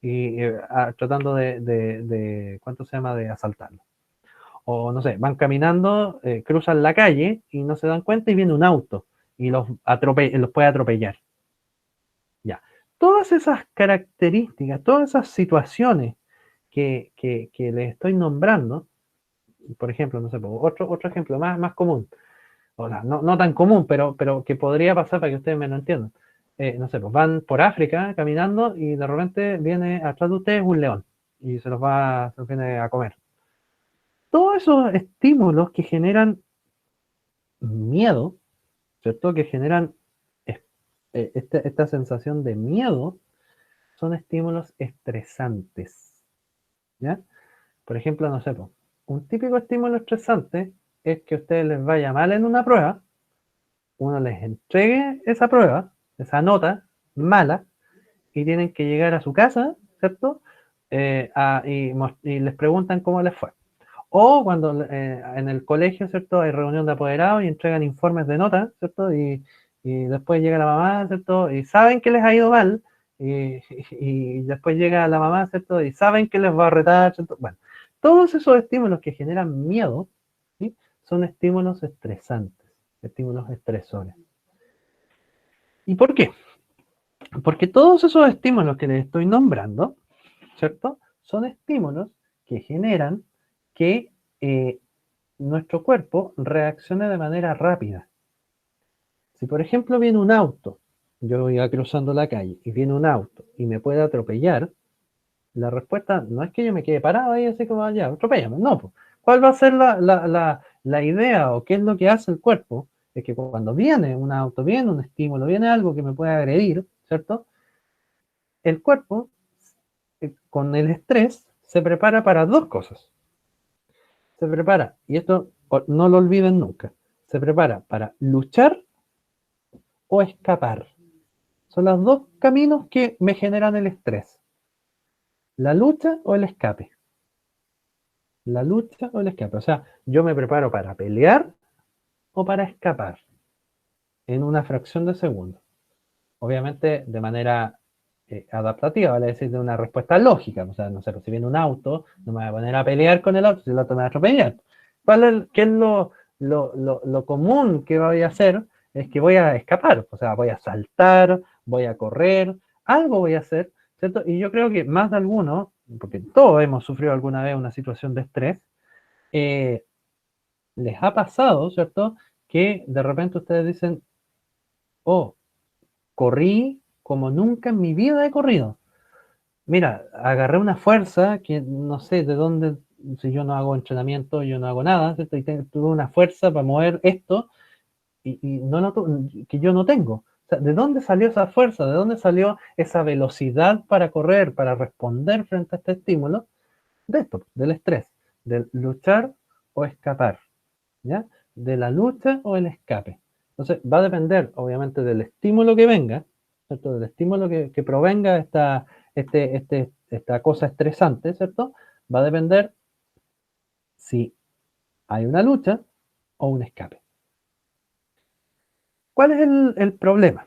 Speaker 1: Y tratando ¿cuánto se llama? De asaltarlo. O no sé, van caminando, cruzan la calle y no se dan cuenta y viene un auto y los puede atropellar. Ya. Todas esas características, todas esas situaciones que les estoy nombrando, por ejemplo, no sé, otro ejemplo más común, o no tan común, pero que podría pasar para que ustedes me lo entiendan. No sé, pues van por África caminando y de repente viene atrás de ustedes un león y se los viene a comer. Todos esos estímulos que generan miedo, ¿cierto? Que generan esta sensación de miedo, son estímulos estresantes, ¿ya? Por ejemplo, no sé, un típico estímulo estresante es que a ustedes les vaya mal en una prueba, uno les entregue esa prueba, esa nota mala, y tienen que llegar a su casa, ¿cierto? Y les preguntan cómo les fue. O cuando en el colegio, ¿cierto? Hay reunión de apoderados y entregan informes de nota, ¿cierto? Y después llega la mamá, ¿cierto? Y saben que les ha ido mal, y después llega la mamá, ¿cierto? Y saben que les va a retar, ¿cierto? Bueno, todos esos estímulos que generan miedo, ¿sí? Son estímulos estresantes, estímulos estresores. ¿Y por qué? Porque todos esos estímulos que les estoy nombrando, ¿cierto? Son estímulos que generan que nuestro cuerpo reaccione de manera rápida. Si por ejemplo viene un auto, yo iba cruzando la calle y viene un auto y me puede atropellar, la respuesta no es que yo me quede parado ahí así como allá, atropéllame, no. Pues. ¿Cuál va a ser la idea o qué es lo que hace el cuerpo? Es que cuando viene un auto, viene un estímulo, viene algo que me puede agredir, ¿cierto? El cuerpo, con el estrés, se prepara para dos cosas. Se prepara, y esto no lo olviden nunca, se prepara para luchar o escapar. Son los dos caminos que me generan el estrés. La lucha o el escape. La lucha o el escape. O sea, yo me preparo para pelear o para escapar en una fracción de segundo. Obviamente de manera adaptativa, vale decir, de una respuesta lógica. O sea, no sé, si viene un auto, no me voy a poner a pelear con el auto, si el auto me va a atropellar. ¿Qué es lo común que voy a hacer? Es que voy a escapar, o sea, voy a saltar, voy a correr, algo voy a hacer, ¿cierto? Y yo creo que más de alguno, porque todos hemos sufrido alguna vez una situación de estrés, les ha pasado, ¿cierto? Que de repente ustedes dicen, oh, corrí como nunca en mi vida he corrido. Mira, agarré una fuerza que no sé de dónde, si yo no hago entrenamiento, yo no hago nada, ¿cierto? Y tuve una fuerza para mover esto y que yo no tengo. O sea, ¿de dónde salió esa fuerza? ¿De dónde salió esa velocidad para correr, para responder frente a este estímulo? De esto, del estrés, del luchar o escapar, ¿ya? De la lucha o el escape. Entonces, va a depender, obviamente, del estímulo que venga, ¿cierto? Del estímulo que provenga esta cosa estresante, ¿cierto? Va a depender si hay una lucha o un escape. ¿Cuál es el problema?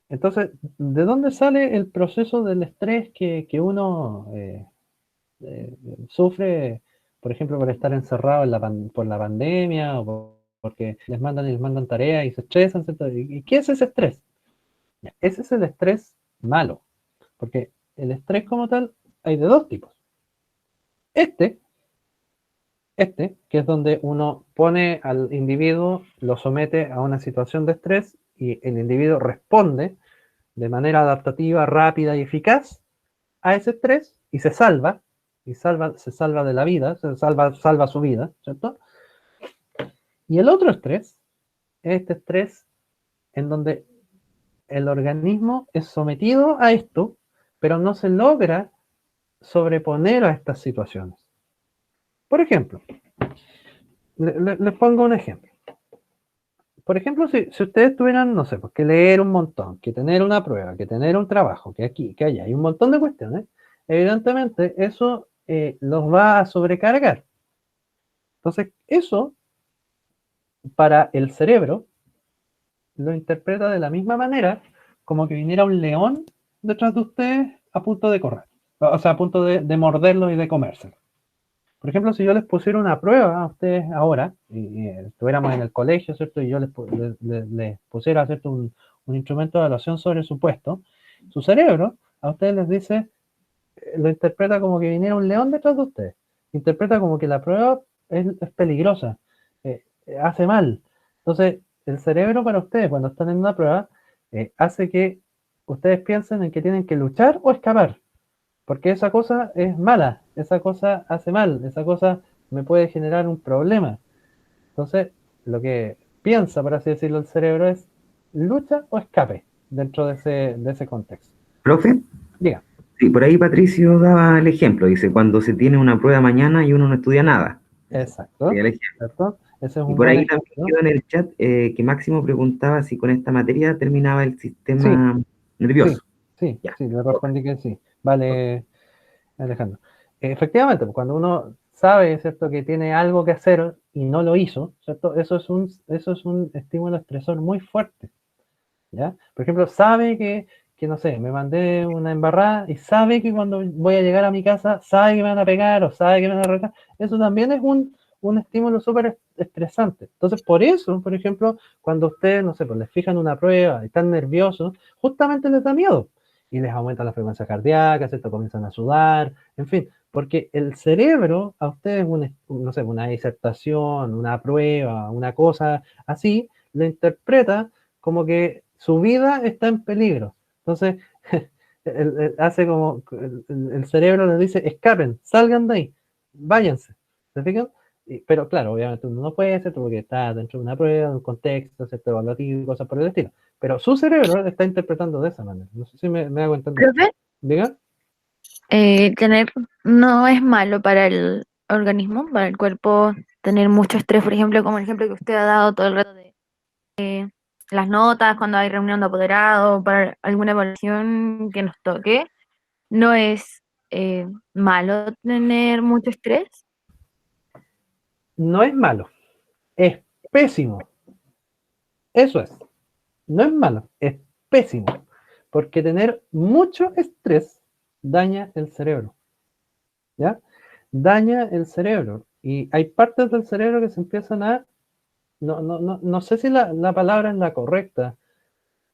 Speaker 1: Entonces, ¿de dónde sale el proceso del estrés que uno sufre, por ejemplo, por estar encerrado por la pandemia o porque les mandan tareas y se estresan, ¿cierto? ¿Y qué es ese estrés? Ese es el estrés malo, porque el estrés como tal hay de dos tipos. Este, que es donde uno pone al individuo, lo somete a una situación de estrés y el individuo responde de manera adaptativa, rápida y eficaz a ese estrés y se salva de la vida, salva su vida, ¿cierto? Y el otro estrés es este estrés en donde el organismo es sometido a esto, pero no se logra sobreponer a estas situaciones. Por ejemplo, les pongo un ejemplo. Por ejemplo, si ustedes tuvieran, no sé, pues que leer un montón, que tener una prueba, que tener un trabajo, que aquí, que allá, hay un montón de cuestiones, evidentemente eso los va a sobrecargar. Entonces, eso para el cerebro lo interpreta de la misma manera como que viniera un león detrás de ustedes a punto de correr, o sea, a punto de morderlo y de comérselo. Por ejemplo, si yo les pusiera una prueba a ustedes ahora, y estuviéramos en el colegio, ¿cierto? Y yo les pusiera, ¿cierto? Un instrumento de evaluación sobre su puesto, su cerebro a ustedes les dice, lo interpreta como que viniera un león detrás de ustedes. Interpreta como que la prueba es peligrosa, hace mal. Entonces, el cerebro para ustedes, cuando están en una prueba, hace que ustedes piensen en que tienen que luchar o escapar. Porque esa cosa es mala, esa cosa hace mal, esa cosa me puede generar un problema. Entonces, lo que piensa, por así decirlo, el cerebro es lucha o escape dentro de ese contexto.
Speaker 2: ¿Profe?
Speaker 1: Diga.
Speaker 2: Sí, por ahí Patricio daba el ejemplo, dice, cuando se tiene una prueba mañana y uno no estudia nada.
Speaker 1: Exacto.
Speaker 2: ¿Cierto?
Speaker 1: Ese es
Speaker 2: y
Speaker 1: un
Speaker 2: por
Speaker 1: buen
Speaker 2: ahí
Speaker 1: ejemplo.
Speaker 2: también quedó en el chat que Máximo preguntaba si con esta materia terminaba el sistema nervioso.
Speaker 1: Sí, le respondí que sí. Vale, Alejandro. Efectivamente, cuando uno sabe, ¿cierto?, que tiene algo que hacer y no lo hizo, ¿cierto? Eso es un estímulo estresor muy fuerte, ¿ya? Por ejemplo, sabe que no sé, me mandé una embarrada y sabe que cuando voy a llegar a mi casa, sabe que me van a pegar o sabe que me van a retar. Eso también es un estímulo súper estresante. Entonces, por eso, por ejemplo, cuando ustedes, no sé, pues les fijan una prueba y están nerviosos, justamente les da miedo y les aumenta la frecuencia cardíaca, ¿cierto? Comienzan a sudar, en fin. Porque el cerebro, a ustedes, no sé, una disertación, una prueba, una cosa así, lo interpreta como que su vida está en peligro. Entonces, hace como, el cerebro les dice, escapen, salgan de ahí, váyanse. ¿Se fijan? Pero claro, obviamente uno no puede hacerlo porque está dentro de una prueba, de un contexto, ¿cierto? Evaluativo y cosas por el estilo. Pero su cerebro lo está interpretando de esa manera. No sé si me hago entender.
Speaker 6: Profe,
Speaker 1: ¿Diga?
Speaker 6: tener no es malo para el organismo, para el cuerpo, tener mucho estrés, por ejemplo, como el ejemplo que usted ha dado todo el rato de las notas, cuando hay reunión de apoderado, para alguna evaluación que nos toque, no es malo tener mucho estrés.
Speaker 1: No es malo, es pésimo. Eso es. No es malo, es pésimo. Porque tener mucho estrés daña el cerebro. ¿Ya? Daña el cerebro. Y hay partes del cerebro que se empiezan a... No sé si la palabra es la correcta,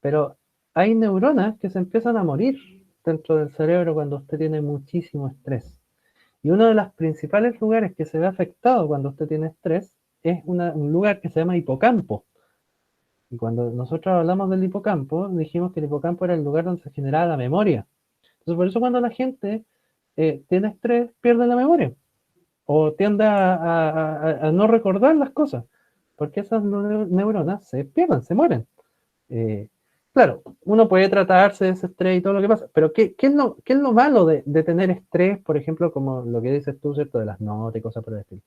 Speaker 1: pero hay neuronas que se empiezan a morir dentro del cerebro cuando usted tiene muchísimo estrés. Y uno de los principales lugares que se ve afectado cuando usted tiene estrés es un lugar que se llama hipocampo. Y cuando nosotros hablamos del hipocampo, dijimos que el hipocampo era el lugar donde se generaba la memoria. Entonces, por eso cuando la gente tiene estrés, pierde la memoria. O tiende a no recordar las cosas. Porque esas neuronas se pierden, se mueren. Eh, claro, uno puede tratarse de ese estrés y todo lo que pasa, pero ¿qué es lo malo de tener estrés, por ejemplo, como lo que dices tú, ¿cierto? De las notas y cosas por el estilo.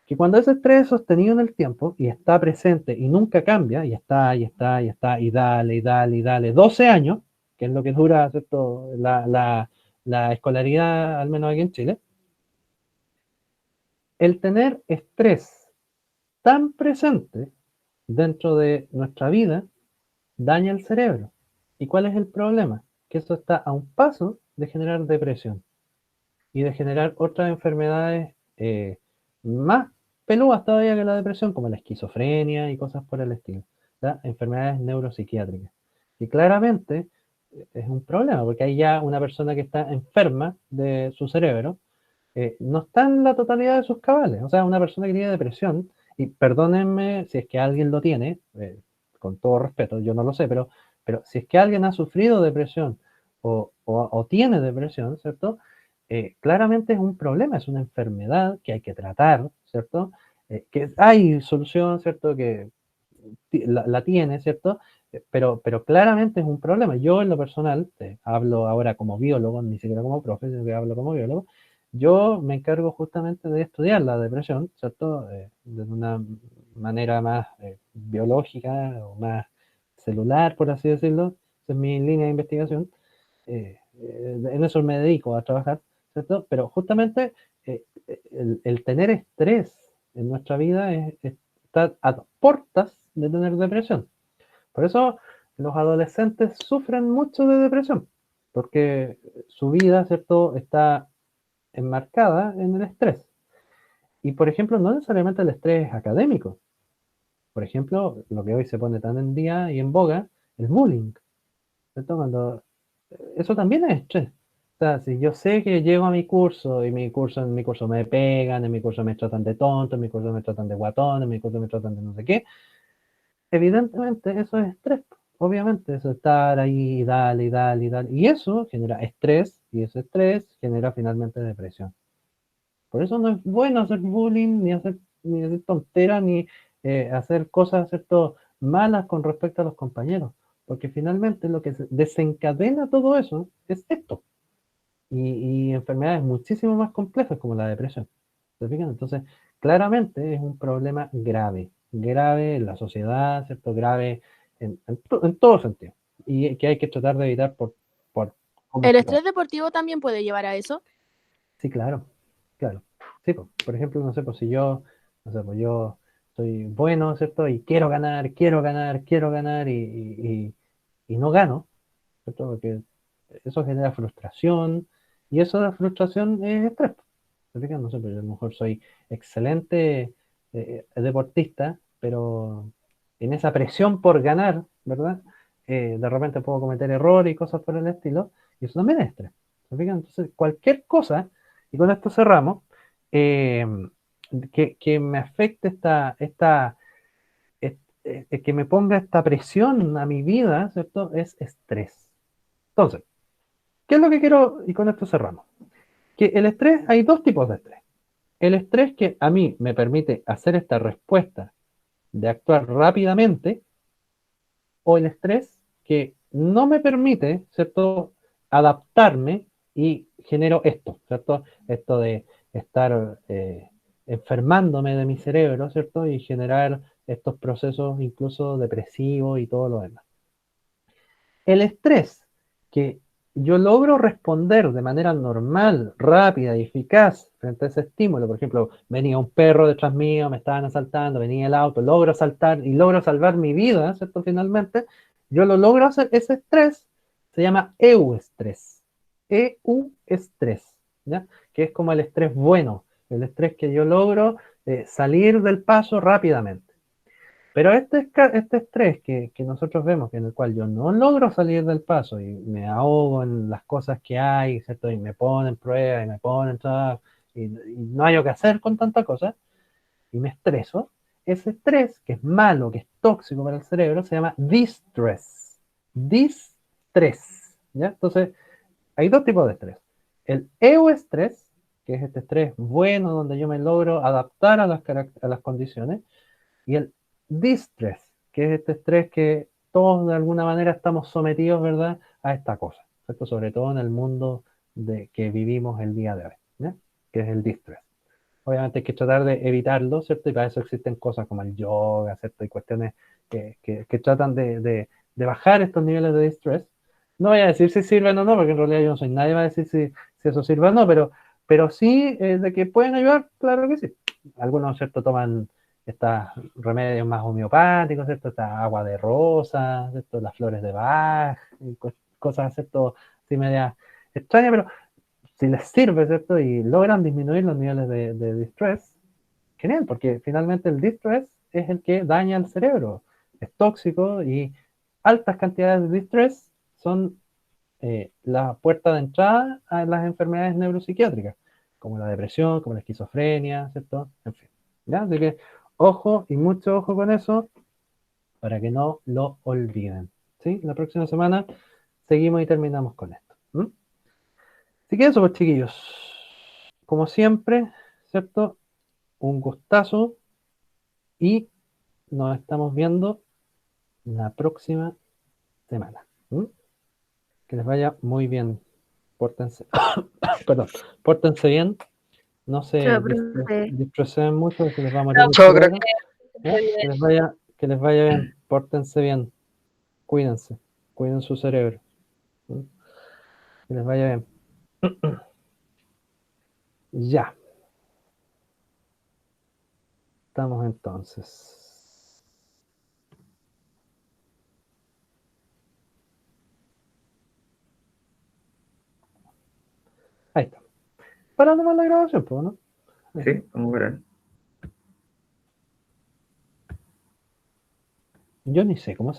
Speaker 1: Que cuando ese estrés es sostenido en el tiempo y está presente y nunca cambia, y está, y está, y está, y dale, y dale, y dale, 12 años, que es lo que dura, ¿cierto? La escolaridad, al menos aquí en Chile, el tener estrés tan presente dentro de nuestra vida daña el cerebro. ¿Y cuál es el problema? Que eso está a un paso de generar depresión y de generar otras enfermedades más peludas todavía que la depresión, como la esquizofrenia y cosas por el estilo, ¿ya? Enfermedades neuropsiquiátricas. Y claramente es un problema, porque hay ya una persona que está enferma de su cerebro, no está en la totalidad de sus cabales. O sea, una persona que tiene depresión, y perdónenme si es que alguien lo tiene, con todo respeto, yo no lo sé, pero si es que alguien ha sufrido depresión o tiene depresión, ¿cierto? Claramente es un problema, es una enfermedad que hay que tratar, ¿cierto? Que hay solución, ¿cierto? Que la tiene, ¿cierto? Pero claramente es un problema. Yo en lo personal, hablo ahora como biólogo, ni siquiera como profe, sino que hablo como biólogo, yo me encargo justamente de estudiar la depresión, ¿cierto? De una manera más biológica o más celular, por así decirlo. Esa es mi línea de investigación. En eso me dedico a trabajar, ¿cierto? Pero justamente el tener estrés en nuestra vida está a portas de tener depresión. Por eso los adolescentes sufren mucho de depresión, porque su vida, ¿cierto?, está enmarcada en el estrés. Y, por ejemplo, no necesariamente el estrés académico. Por ejemplo, lo que hoy se pone tan en día y en boga, el bullying, ¿cierto? Eso también es estrés. O sea, si yo sé que llego a mi curso y en mi curso me pegan, en mi curso me tratan de tonto, en mi curso me tratan de guatón, en mi curso me tratan de no sé qué, evidentemente eso es estrés. Obviamente, eso estar ahí, dale, y dale, y dale. Y eso genera estrés, y ese estrés genera finalmente depresión. Por eso no es bueno hacer bullying, ni hacer tonteras, ni hacer cosas, ¿cierto?, malas con respecto a los compañeros. Porque finalmente lo que desencadena todo eso es esto. Y enfermedades muchísimo más complejas como la depresión. ¿Se fijan? Entonces, claramente es un problema grave. Grave en la sociedad, ¿cierto? Grave en todo sentido. Y que hay que tratar de evitar por
Speaker 7: ¿El estrés deportivo también puede llevar a eso?
Speaker 1: Sí, claro, claro. Sí, pues, por ejemplo, no sé, pues si yo, no sé, pues yo soy bueno, ¿cierto? Y quiero ganar, quiero ganar, quiero ganar y no gano, ¿cierto? Porque eso genera frustración y eso de frustración es estrés. ¿Se fijan? No sé, pero yo a lo mejor soy excelente deportista, pero en esa presión por ganar, ¿verdad? De repente puedo cometer errores y cosas por el estilo, y eso también es estrés. ¿Se fijan? Entonces, cualquier cosa Y con esto cerramos. Que me afecte que me ponga esta presión a mi vida, ¿cierto? Es estrés. Entonces, ¿qué es lo que quiero? Y con esto cerramos. Que el estrés, hay dos tipos de estrés. El estrés que a mí me permite hacer esta respuesta de actuar rápidamente, o el estrés que no me permite, ¿cierto?, adaptarme y genero esto, ¿cierto? Esto de estar enfermándome de mi cerebro, ¿cierto? Y generar estos procesos incluso depresivos y todo lo demás. El estrés que yo logro responder de manera normal, rápida y eficaz frente a ese estímulo, por ejemplo, venía un perro detrás mío, me estaban asaltando, venía el auto, logro saltar y logro salvar mi vida, ¿cierto? Finalmente, yo lo logro hacer, ese estrés se llama euestrés, EU-estrés, ¿ya? Que es como el estrés bueno, el estrés que yo logro salir del paso rápidamente. Pero este estrés que nosotros vemos, en el cual yo no logro salir del paso y me ahogo en las cosas que hay, ¿cierto? Y me ponen pruebas y me ponen trabajo y no hay qué hacer con tanta cosa y me estreso, ese estrés que es malo, que es tóxico para el cerebro, se llama distress. Distress, ¿ya? Entonces, hay dos tipos de estrés. El euestrés, que es este estrés bueno donde yo me logro adaptar a las condiciones, y el distress, que es este estrés que todos de alguna manera estamos sometidos, ¿verdad?, a esta cosa, ¿cierto? Sobre todo en el mundo que vivimos el día de hoy, ¿ya? Que es el distress. Obviamente hay que tratar de evitarlo, ¿cierto? Y para eso existen cosas como el yoga, ¿cierto? Y cuestiones que tratan de bajar estos niveles de distress. No voy a decir si sirven o no, porque en realidad yo no soy nadie va a decir si eso sirve o no, pero sí de que pueden ayudar, claro que sí. Algunos, ¿cierto?, toman estos remedios más homeopáticos, ¿cierto? Esta agua de rosa, ¿cierto? Las flores de Bach, y cosas, ¿cierto?, así media extrañas, pero si les sirve, ¿cierto? Y logran disminuir los niveles de distress, genial, porque finalmente el distress es el que daña al cerebro, es tóxico y altas cantidades de distress son la puerta de entrada a las enfermedades neuropsiquiátricas, como la depresión, como la esquizofrenia, ¿cierto? En fin, ¿ya? Así que ojo y mucho ojo con eso para que no lo olviden, ¿sí? La próxima semana seguimos y terminamos con esto. Así que eso, pues, chiquillos, como siempre, ¿cierto? Un gustazo y nos estamos viendo la próxima semana. Que les vaya muy bien. Pórtense, perdón, pórtense bien. No se
Speaker 6: Chao, profe.
Speaker 1: distresen mucho, que les va a morir el
Speaker 5: Yo creo
Speaker 1: cerebro. ¿Ya? Que les vaya bien. Pórtense bien. Cuídense. Cuiden su cerebro. Que les vaya bien. Ya. Estamos entonces. Ahí está. Para nomás la grabación, pues, ¿no?
Speaker 2: Sí, vamos a ver.
Speaker 1: Yo ni sé cómo se